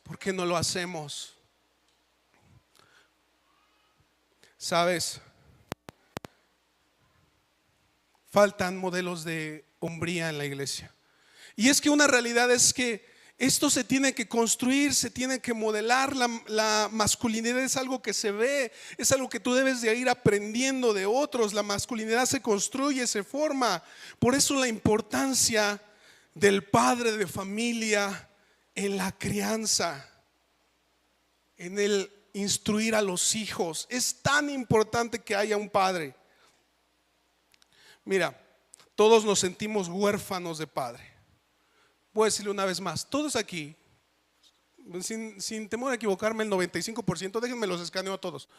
¿Por qué no lo hacemos? ¿Sabes? Faltan modelos de hombría en la iglesia. Y es que una realidad es que esto se tiene que construir, se tiene que modelar. La masculinidad es algo que se ve, es algo que tú debes de ir aprendiendo de otros. La masculinidad se construye, se forma. Por eso la importancia del padre de familia en la crianza, en el instruir a los hijos. Es tan importante que haya un padre. Mira, todos nos sentimos huérfanos de padre. Voy a decirle una vez más, todos aquí, sin temor a equivocarme, el 95%, déjenme los escaneo a todos.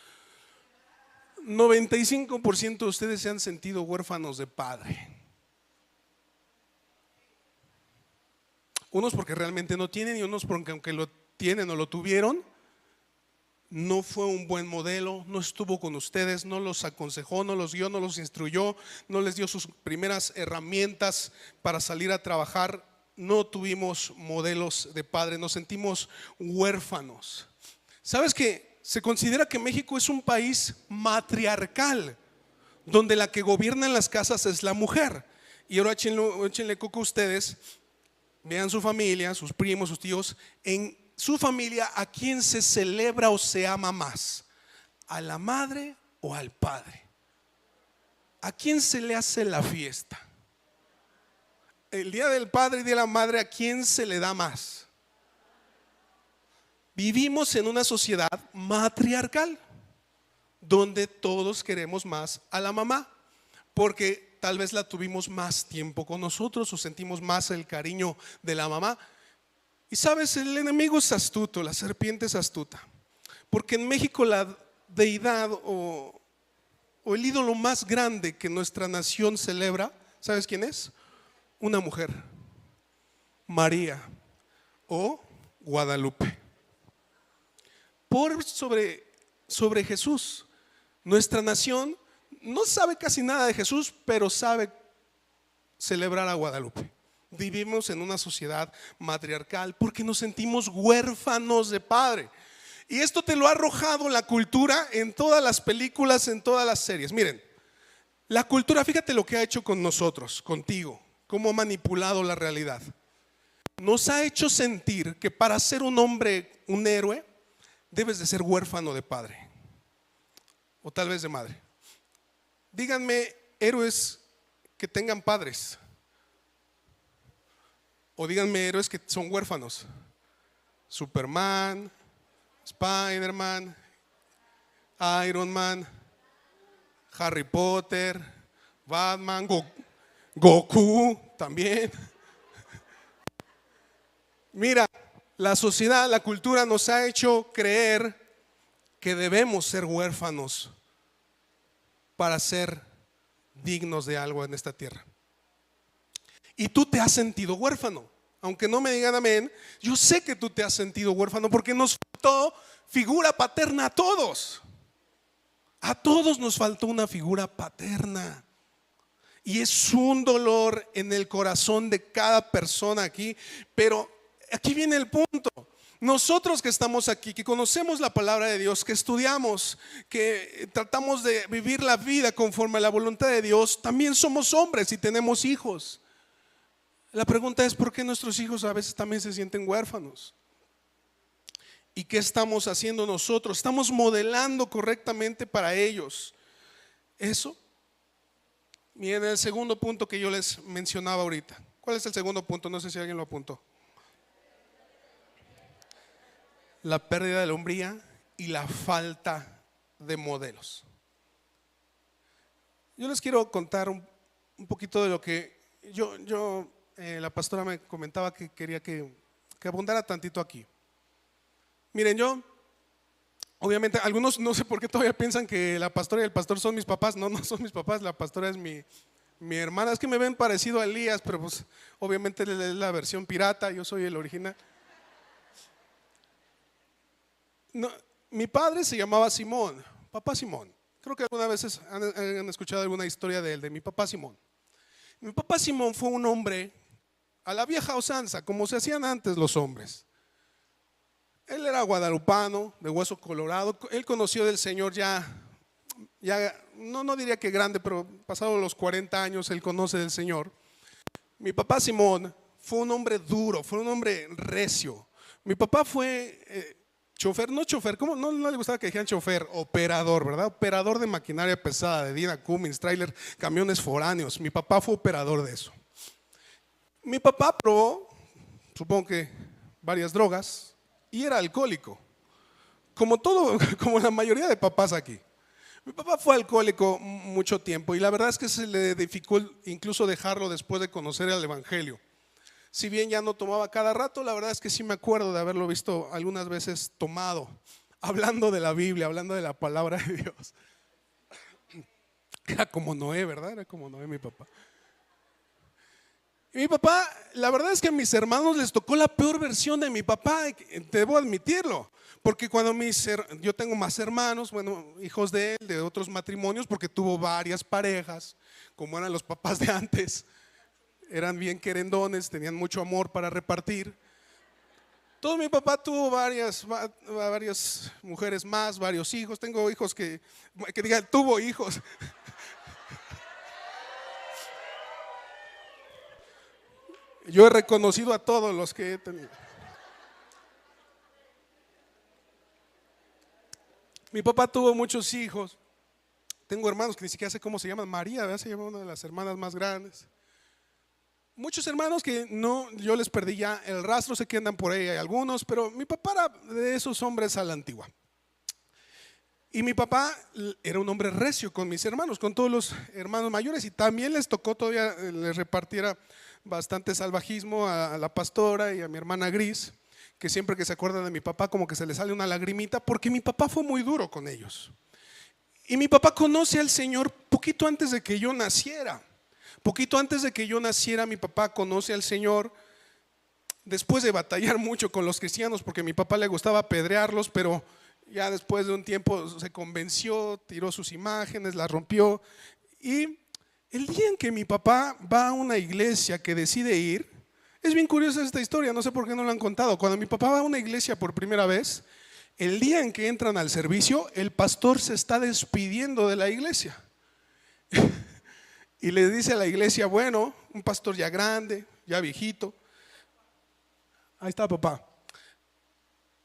95% de ustedes se han sentido huérfanos de padre. Unos porque realmente no tienen, y unos porque aunque lo tienen o lo tuvieron, no fue un buen modelo, no estuvo con ustedes, no los aconsejó, no los guió, no los instruyó, no les dio sus primeras herramientas para salir a trabajar. No tuvimos modelos de padre, nos sentimos huérfanos. ¿Sabes que se considera que México es un país matriarcal, donde la que gobierna en las casas es la mujer? Y ahora échenle coco a ustedes, vean su familia, sus primos, sus tíos. En su familia, ¿a quién se celebra o se ama más? ¿A la madre o al padre? ¿A quién se le hace la fiesta? El día del padre y de la madre, ¿a quién se le da más? Vivimos en una sociedad matriarcal, donde todos queremos más a la mamá, porque tal vez la tuvimos más tiempo con nosotros o sentimos más el cariño de la mamá. Y sabes, el enemigo es astuto, la serpiente es astuta, porque en México la deidad o el ídolo más grande que nuestra nación celebra, ¿sabes quién es? Una mujer, María o Guadalupe. Por sobre Jesús. Nuestra nación no sabe casi nada de Jesús, pero sabe celebrar a Guadalupe. Vivimos en una sociedad matriarcal porque nos sentimos huérfanos de padre. Y esto te lo ha arrojado la cultura en todas las películas, en todas las series. Miren, la cultura, fíjate lo que ha hecho con nosotros, contigo, cómo ha manipulado la realidad. Nos ha hecho sentir que para ser un hombre, un héroe, debes de ser huérfano de padre o tal vez de madre. Díganme héroes que tengan padres, o díganme héroes que son huérfanos. Superman, Spider-Man, Iron Man, Harry Potter, Batman, Goku también. Mira, la sociedad, la cultura nos ha hecho creer que debemos ser huérfanos para ser dignos de algo en esta tierra. Y tú te has sentido huérfano. Aunque no me digan amén, yo sé que tú te has sentido huérfano porque nos faltó figura paterna a todos. A todos nos faltó una figura paterna. Y es un dolor en el corazón de cada persona aquí. Pero aquí viene el punto. Nosotros que estamos aquí, que conocemos la palabra de Dios, que estudiamos, que tratamos de vivir la vida conforme a la voluntad de Dios, también somos hombres y tenemos hijos. La pregunta es: ¿por qué nuestros hijos a veces también se sienten huérfanos? ¿Y qué estamos haciendo nosotros? ¿Estamos modelando correctamente para ellos eso? Miren el segundo punto que yo les mencionaba ahorita. ¿Cuál es el segundo punto? No sé si alguien lo apuntó. La pérdida de la hombría y la falta de modelos. Yo les quiero contar un poquito de lo que la pastora me comentaba que quería que abundara tantito aquí. Miren, yo, obviamente, algunos no sé por qué todavía piensan que la pastora y el pastor son mis papás. No, no son mis papás, la pastora es mi hermana. Es que me ven parecido a Elías, pero pues obviamente él es la versión pirata, yo soy el original. No, mi padre se llamaba Simón, papá Simón. Creo que algunas veces han escuchado alguna historia de él, de mi papá Simón. Mi papá Simón fue un hombre a la vieja usanza, como se hacían antes los hombres. Él era guadalupano, de hueso colorado. Él conoció del Señor ya no diría que grande, pero pasados los 40 años él conoce del Señor. Mi papá Simón fue un hombre duro, fue un hombre recio. Mi papá fue chofer, ¿cómo? No le gustaba que dijeran chofer, operador, ¿verdad? Operador de maquinaria pesada, de Dina Cummins, trailer, camiones foráneos. Mi papá fue operador de eso. Mi papá probó, supongo que varias drogas, y era alcohólico, como la mayoría de papás aquí. Mi papá fue alcohólico mucho tiempo y la verdad es que se le dificultó incluso dejarlo después de conocer el evangelio. Si bien ya no tomaba cada rato, la verdad es que sí me acuerdo de haberlo visto algunas veces tomado, hablando de la Biblia, hablando de la palabra de Dios. Era como Noé, ¿verdad? Era como Noé mi papá. Y mi papá, la verdad es que a mis hermanos les tocó la peor versión de mi papá, debo admitirlo. Porque cuando yo tengo más hermanos, bueno, hijos de él, de otros matrimonios, porque tuvo varias parejas, como eran los papás de antes. Eran bien querendones, tenían mucho amor para repartir. Todo mi papá tuvo varias mujeres más, varios hijos. Tengo hijos que digan, tuvo hijos. Yo he reconocido a todos los que he tenido. Mi papá tuvo muchos hijos. Tengo hermanos que ni siquiera sé cómo se llaman. María, ¿verdad? Se llama una de las hermanas más grandes. muchos hermanos que no, yo les perdí ya el rastro, sé que andan por ahí, hay algunos, pero mi papá era de esos hombres a la antigua. Y mi papá era un hombre recio con mis hermanos, con todos los hermanos mayores, y también les tocó todavía, les repartiera bastante salvajismo a la pastora y a mi hermana Gris, que siempre que se acuerdan de mi papá como que se les sale una lagrimita, porque mi papá fue muy duro con ellos. Y mi papá conoce al Señor poquito antes de que yo naciera. Poquito antes de que yo naciera, mi papá conoce al Señor. Después de batallar mucho con los cristianos, porque a mi papá le gustaba apedrearlos, pero ya después de un tiempo se convenció, tiró sus imágenes, las rompió. Y el día en que mi papá va a una iglesia que decide ir, es bien curiosa esta historia, no sé por qué no lo han contado. Cuando mi papá va a una iglesia por primera vez, el día en que entran al servicio, el pastor se está despidiendo de la iglesia. Y le dice a la iglesia, bueno, un pastor ya grande, ya viejito. Ahí está papá.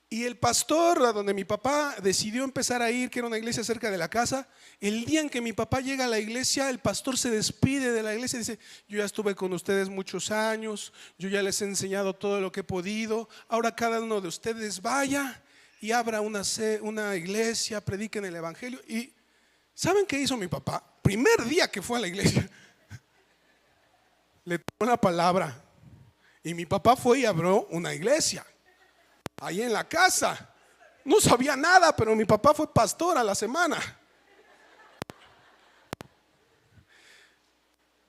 Y el pastor a donde mi papá decidió empezar a ir, que era una iglesia cerca de la casa, el día en que mi papá llega a la iglesia, el pastor se despide de la iglesia y dice, yo ya estuve con ustedes muchos años, yo ya les he enseñado todo lo que he podido, ahora cada uno de ustedes vaya y abra una iglesia, prediquen el evangelio. Y ¿saben qué hizo mi papá? Primer día que fue a la iglesia, le tomó la palabra y mi papá fue y abrió una iglesia ahí en la casa. No sabía nada, pero mi papá fue pastor a la semana.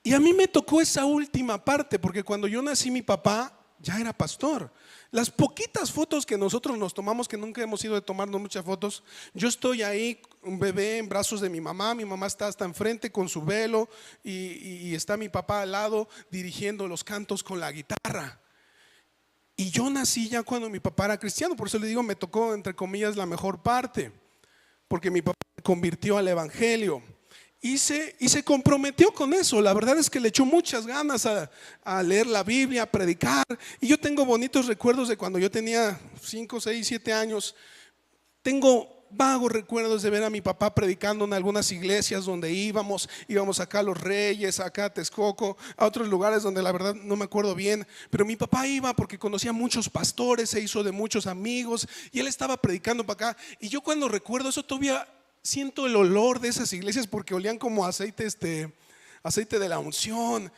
Y a mí me tocó esa última parte, porque cuando yo nací mi papá ya era pastor. Las poquitas fotos que nosotros nos tomamos, que nunca hemos ido de tomarnos muchas fotos, yo estoy ahí, un bebé en brazos de mi mamá está hasta enfrente con su velo y está mi papá al lado dirigiendo los cantos con la guitarra. Y yo nací ya cuando mi papá era cristiano, por eso le digo, me tocó entre comillas la mejor parte, porque mi papá se convirtió al evangelio. Y se comprometió con eso. La verdad es que le echó muchas ganas a leer la Biblia, a predicar. Y yo tengo bonitos recuerdos de cuando yo tenía 5, 6, 7 años. Tengo vagos recuerdos de ver a mi papá predicando en algunas iglesias donde íbamos acá a Los Reyes, acá a Texcoco, a otros lugares donde la verdad no me acuerdo bien. Pero mi papá iba porque conocía muchos pastores, se hizo de muchos amigos y él estaba predicando para acá. Y yo cuando recuerdo eso todavía siento el olor de esas iglesias porque olían como aceite de la unción.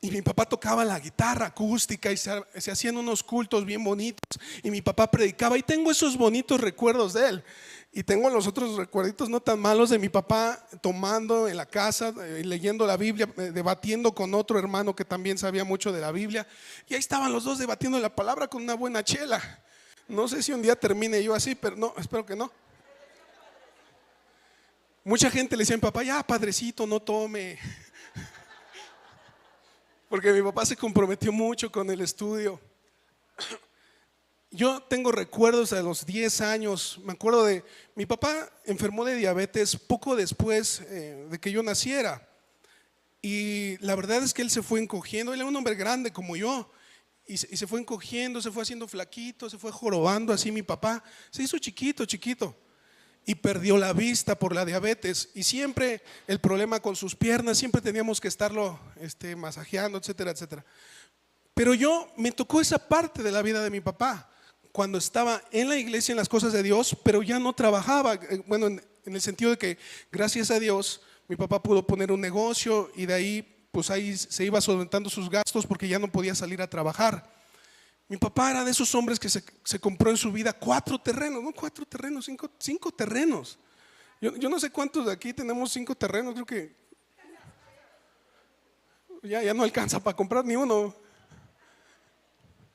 Y mi papá tocaba la guitarra acústica y se hacían unos cultos bien bonitos. Y mi papá predicaba y tengo esos bonitos recuerdos de él. Y tengo los otros recuerditos no tan malos de mi papá tomando en la casa, leyendo la Biblia, debatiendo con otro hermano que también sabía mucho de la Biblia. Y ahí estaban los dos debatiendo la palabra con una buena chela. No sé si un día termine yo así, pero no, espero que no. Mucha gente le decía a mi papá, ya padrecito, no tome. Porque mi papá se comprometió mucho con el estudio. Yo tengo recuerdos de los 10 años, me acuerdo de, mi papá enfermó de diabetes poco después de que yo naciera. Y la verdad es que él se fue encogiendo, él era un hombre grande como yo. Y se fue encogiendo, se fue haciendo flaquito, se fue jorobando así mi papá. Se hizo chiquito. Y perdió la vista por la diabetes y siempre el problema con sus piernas, siempre teníamos que estarlo masajeando, etcétera, etcétera. Pero me tocó esa parte de la vida de mi papá, cuando estaba en la iglesia, en las cosas de Dios, pero ya no trabajaba, bueno, en el sentido de que gracias a Dios mi papá pudo poner un negocio y de ahí pues ahí se iba solventando sus gastos porque ya no podía salir a trabajar. Mi papá era de esos hombres que se compró en su vida 4 terrenos, no 4 terrenos, 5 terrenos. Yo no sé cuántos de aquí tenemos 5 terrenos, creo que ya no alcanza para comprar ni uno.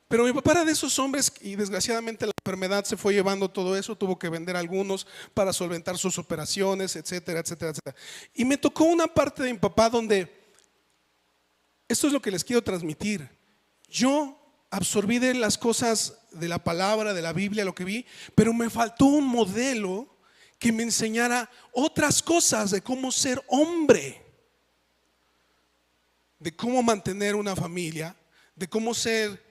Pero mi papá era de esos hombres y desgraciadamente la enfermedad se fue llevando todo eso, tuvo que vender algunos para solventar sus operaciones, etcétera, etcétera, etcétera. Y me tocó una parte de mi papá donde, esto es lo que les quiero transmitir, yo absorbí de las cosas de la palabra, de la Biblia, lo que vi, pero me faltó un modelo que me enseñara otras cosas de cómo ser hombre, de cómo mantener una familia, de cómo ser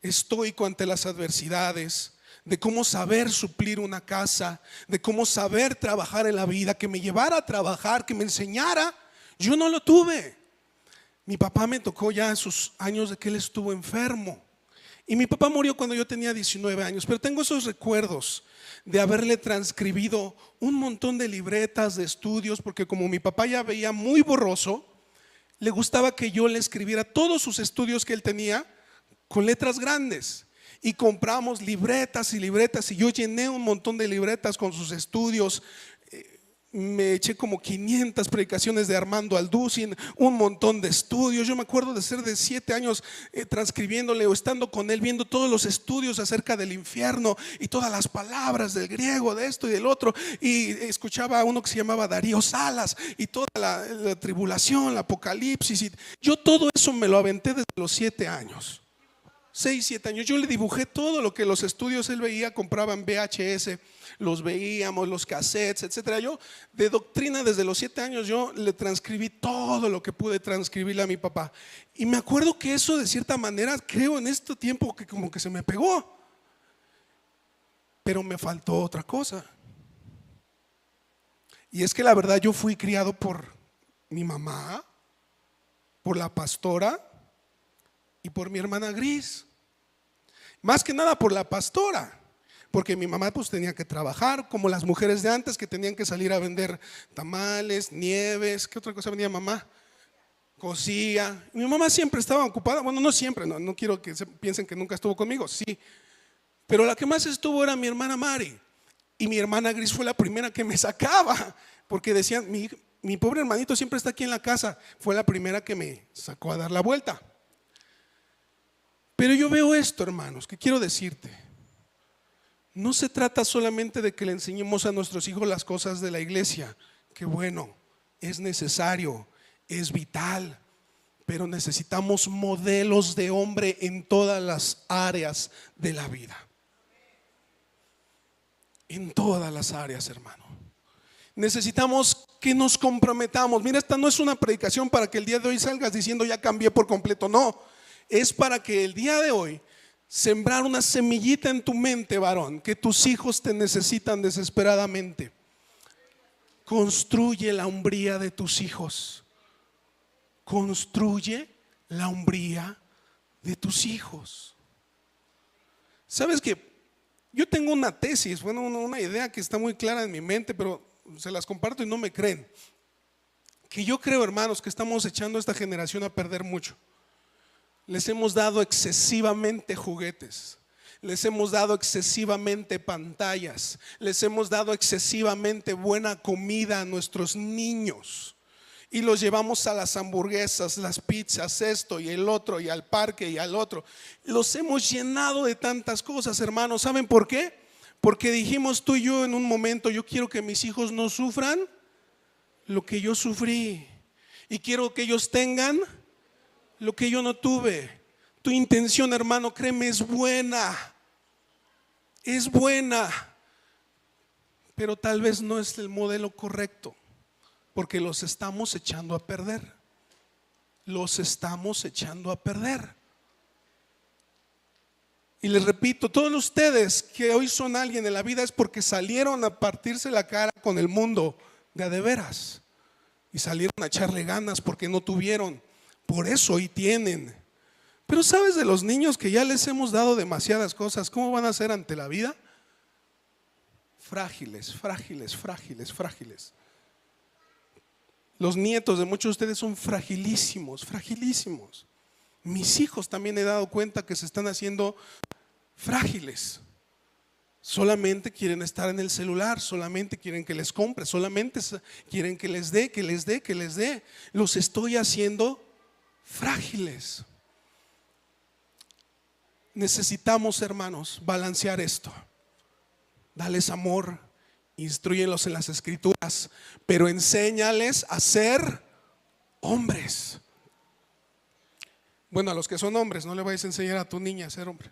estoico ante las adversidades, de cómo saber suplir una casa, de cómo saber trabajar en la vida, que me llevara a trabajar, que me enseñara. Yo no lo tuve. Mi papá me tocó ya esos años de que él estuvo enfermo. Y mi papá murió cuando yo tenía 19 años, pero tengo esos recuerdos de haberle transcribido un montón de libretas de estudios, porque como mi papá ya veía muy borroso, le gustaba que yo le escribiera todos sus estudios que él tenía con letras grandes. Y compramos libretas y libretas, y yo llené un montón de libretas con sus estudios. Me eché como 500 predicaciones de Armando Alducin, un montón de estudios. Yo me acuerdo de ser de 7 años transcribiéndole o estando con él, viendo todos los estudios acerca del infierno y todas las palabras del griego, de esto y del otro. Y escuchaba a uno que se llamaba Darío Salas y toda la tribulación, el apocalipsis. Y yo todo eso me lo aventé desde los 7 años. 6, 7 años. Yo le dibujé todo lo que los estudios él veía, compraban VHS, los veíamos, los cassettes, etcétera. Yo de doctrina desde los 7 años yo le transcribí todo lo que pude transcribirle a mi papá. Y me acuerdo que eso de cierta manera, creo en este tiempo que como que se me pegó. Pero me faltó otra cosa. Y es que la verdad yo fui criado por mi mamá, por la pastora y por mi hermana Gris. Más que nada por la pastora, porque mi mamá pues tenía que trabajar como las mujeres de antes, que tenían que salir a vender tamales, nieves. ¿Qué otra cosa vendía mamá? Cosía. Mi mamá siempre estaba ocupada. Bueno, no siempre, no quiero que piensen que nunca estuvo conmigo, sí, pero la que más estuvo era mi hermana Mari. Y mi hermana Gris fue la primera que me sacaba, porque decían, mi pobre hermanito siempre está aquí en la casa. Fue la primera que me sacó a dar la vuelta. Pero yo veo esto, hermanos, que quiero decirte. No se trata solamente de que le enseñemos a nuestros hijos las cosas de la iglesia, que bueno, es necesario, es vital, pero necesitamos modelos de hombre en todas las áreas de la vida. En todas las áreas, hermano. Necesitamos que nos comprometamos. Mira, esta no es una predicación para que el día de hoy salgas diciendo ya cambié por completo, no. Es para que el día de hoy sembrar una semillita en tu mente, varón, que tus hijos te necesitan desesperadamente. Construye la hombría de tus hijos. Construye la hombría de tus hijos. ¿Sabes qué? Yo tengo una tesis, bueno, una idea que está muy clara en mi mente, pero se las comparto y no me creen. Que yo creo, hermanos, que estamos echando a esta generación a perder mucho. Les hemos dado excesivamente juguetes, les hemos dado excesivamente pantallas, les hemos dado excesivamente buena comida a nuestros niños y los llevamos a las hamburguesas, las pizzas, esto y el otro, y al parque y al otro. Los hemos llenado de tantas cosas, hermanos. ¿Saben por qué? Porque dijimos tú y yo en un momento, yo quiero que mis hijos no sufran lo que yo sufrí y quiero que ellos tengan lo que yo no tuve. Tu intención, hermano, créeme, es buena, pero tal vez no es el modelo correcto, porque los estamos echando a perder. Los estamos echando a perder. Y les repito, todos ustedes que hoy son alguien en la vida es porque salieron a partirse la cara con el mundo de a de veras y salieron a echarle ganas porque no tuvieron. Por eso hoy tienen. Pero ¿sabes de los niños que ya les hemos dado demasiadas cosas? ¿Cómo van a ser ante la vida? Frágiles, frágiles, frágiles, frágiles. Los nietos de muchos de ustedes son fragilísimos, fragilísimos. Mis hijos también he dado cuenta que se están haciendo frágiles. Solamente quieren estar en el celular, solamente quieren que les compre, solamente quieren que les dé, que les dé, que les dé. Los estoy haciendo frágiles. Necesitamos, hermanos, balancear esto. Dales amor, instrúyenlos en las escrituras, pero enséñales a ser hombres. Bueno, a los que son hombres, no le vayas a enseñar a tu niña a ser hombre.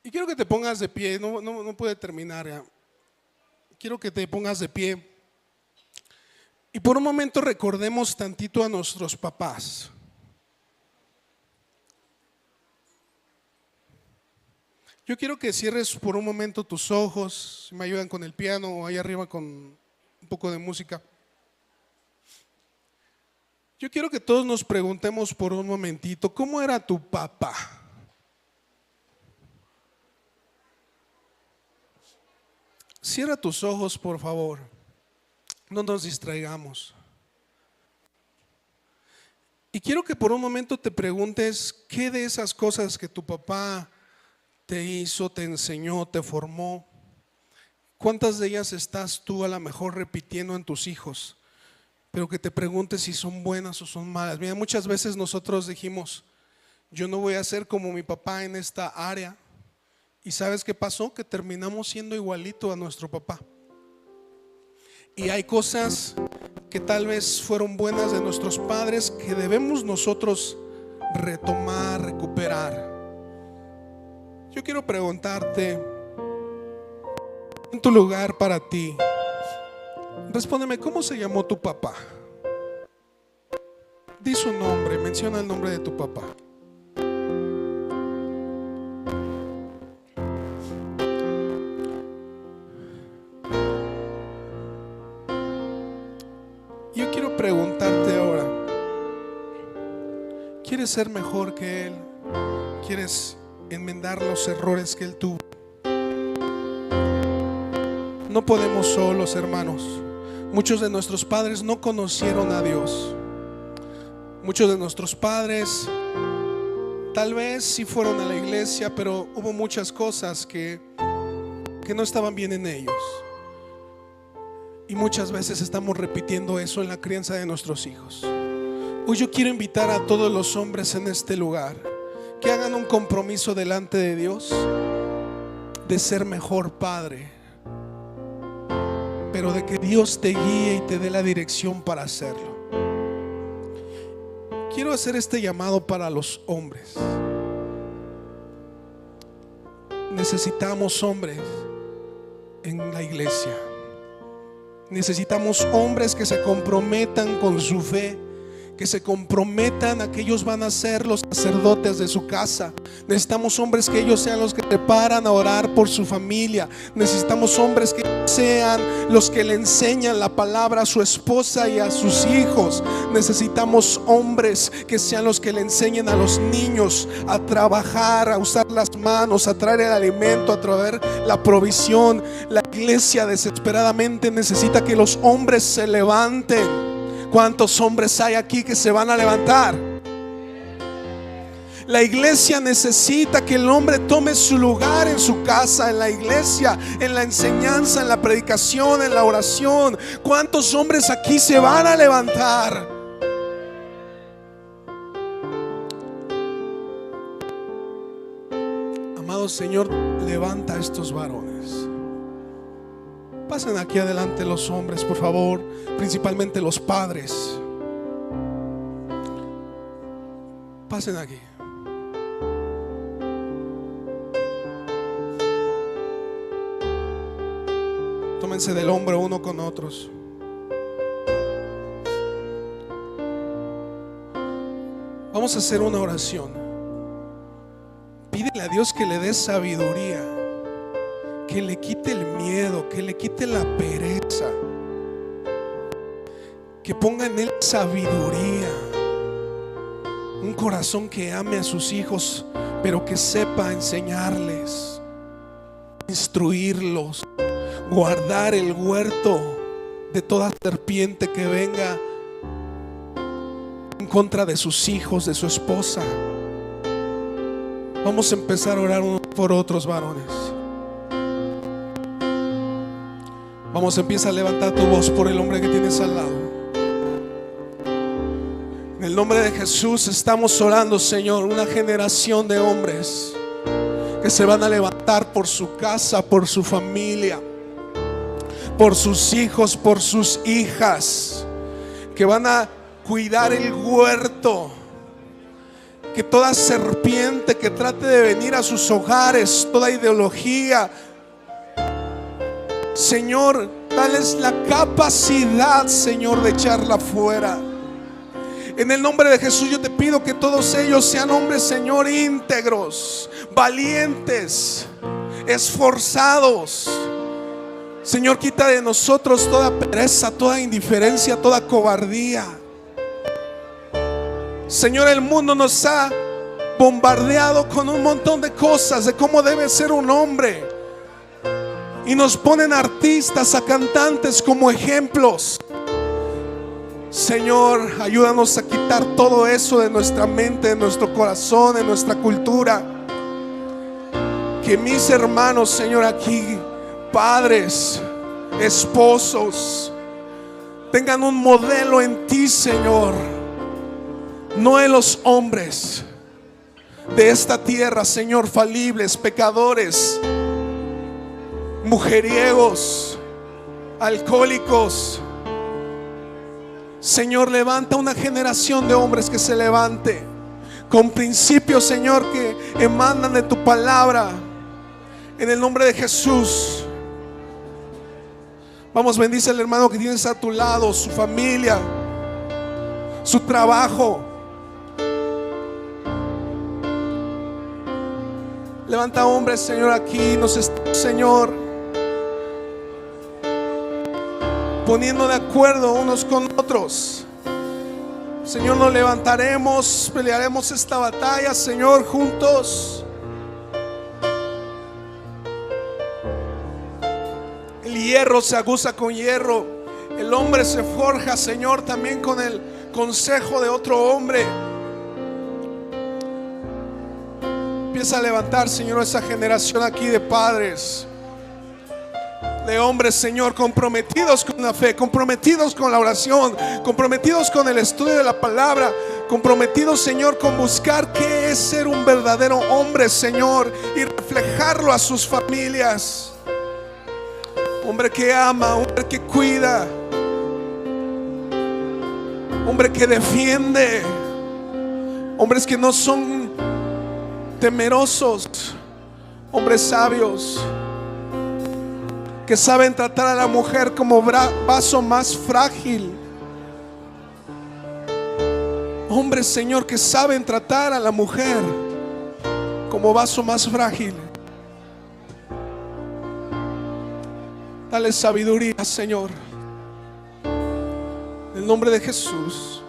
Y quiero que te pongas de pie, no puede terminar ya. Quiero que te pongas de pie. Y por un momento recordemos tantito a nuestros papás. Yo quiero que cierres por un momento tus ojos, si me ayudan con el piano o ahí arriba con un poco de música. Yo quiero que todos nos preguntemos por un momentito, ¿cómo era tu papá? Cierra tus ojos, por favor. No nos distraigamos. Y quiero que por un momento te preguntes, ¿qué de esas cosas que tu papá te hizo, te enseñó, te formó? ¿Cuántas de ellas estás tú a lo mejor repitiendo en tus hijos? Pero que te preguntes si son buenas o son malas. Mira, muchas veces nosotros dijimos, yo no voy a ser como mi papá en esta área. ¿Y sabes qué pasó? Que terminamos siendo igualito a nuestro papá. Y hay cosas que tal vez fueron buenas de nuestros padres que debemos nosotros retomar, recuperar. Yo quiero preguntarte, en tu lugar para ti, respóndeme, ¿cómo se llamó tu papá? Di su nombre, menciona el nombre de tu papá. Yo quiero preguntarte ahora, ¿quieres ser mejor que él? ¿Quieres enmendar los errores que él tuvo? No podemos solos, hermanos. Muchos de nuestros padres no conocieron a Dios. Muchos de nuestros padres tal vez sí fueron a la iglesia, pero hubo muchas cosas que no estaban bien en ellos. Y muchas veces estamos repitiendo eso en la crianza de nuestros hijos. Hoy yo quiero invitar a todos los hombres en este lugar que hagan un compromiso delante de Dios de ser mejor padre, pero de que Dios te guíe y te dé la dirección para hacerlo. Quiero hacer este llamado para los hombres. Necesitamos hombres en la iglesia. Necesitamos hombres que se comprometan con su fe, que se comprometan a que ellos van a ser los sacerdotes de su casa. Necesitamos hombres que ellos sean los que se paran a orar por su familia. Necesitamos hombres que sean los que le enseñan la palabra a su esposa y a sus hijos. Necesitamos hombres que sean los que le enseñen a los niños a trabajar, a usar las manos, a traer el alimento, a traer la provisión. La iglesia desesperadamente necesita que los hombres se levanten. ¿Cuántos hombres hay aquí que se van a levantar? La iglesia necesita que el hombre tome su lugar en su casa, en la iglesia, en la enseñanza, en la predicación, en la oración. ¿Cuántos hombres aquí se van a levantar? Amado Señor, levanta a estos varones. Pasen aquí adelante los hombres, por favor, principalmente los padres. Pasen aquí. Tómense del hombro uno con otros. Vamos a hacer una oración. Pídele a Dios que le dé sabiduría, que le quite el miedo, que le quite la pereza, que ponga en él sabiduría, un corazón que ame a sus hijos, pero que sepa enseñarles, instruirlos, guardar el huerto de toda serpiente que venga en contra de sus hijos, de su esposa. Vamos a empezar a orar unos por otros, varones. Vamos, empieza a levantar tu voz por el hombre que tienes al lado. En el nombre de Jesús estamos orando, Señor, una generación de hombres que se van a levantar por su casa, por su familia, por sus hijos, por sus hijas, que van a cuidar el huerto. Que toda serpiente que trate de venir a sus hogares, toda ideología, Señor, dales la capacidad, Señor, de echarla fuera. En el nombre de Jesús yo te pido que todos ellos sean hombres, Señor, íntegros, valientes, esforzados. Señor, quita de nosotros toda pereza, toda indiferencia, toda cobardía. Señor, el mundo nos ha bombardeado con un montón de cosas de cómo debe ser un hombre, y nos ponen a artistas, a cantantes como ejemplos. Señor, ayúdanos a quitar todo eso de nuestra mente, de nuestro corazón, de nuestra cultura. Que mis hermanos, Señor, aquí, padres, esposos, tengan un modelo en ti, Señor, no en los hombres de esta tierra, Señor, falibles, pecadores, mujeriegos, alcohólicos. Señor, levanta una generación de hombres que se levante con principios, Señor, que emanan de tu palabra. En el nombre de Jesús. Vamos, bendice al hermano que tienes a tu lado, su familia, su trabajo. Levanta hombres, Señor, aquí. Nos está, Señor, poniendo de acuerdo unos con otros. Señor, nos levantaremos, pelearemos esta batalla, Señor, juntos. El hierro se aguza con hierro. El hombre se forja, Señor, también con el consejo de otro hombre. Empieza a levantar, Señor, esa generación aquí de padres, de hombres, Señor, comprometidos con la fe, comprometidos con la oración, comprometidos con el estudio de la palabra, comprometidos, Señor, con buscar qué es ser un verdadero hombre, Señor, y reflejarlo a sus familias. Hombre que ama, hombre que cuida, hombre que defiende, hombres que no son temerosos, hombres sabios, que saben tratar a la mujer como vaso más frágil. Hombres, Señor, que saben tratar a la mujer como vaso más frágil. Dale sabiduría, Señor, en el nombre de Jesús.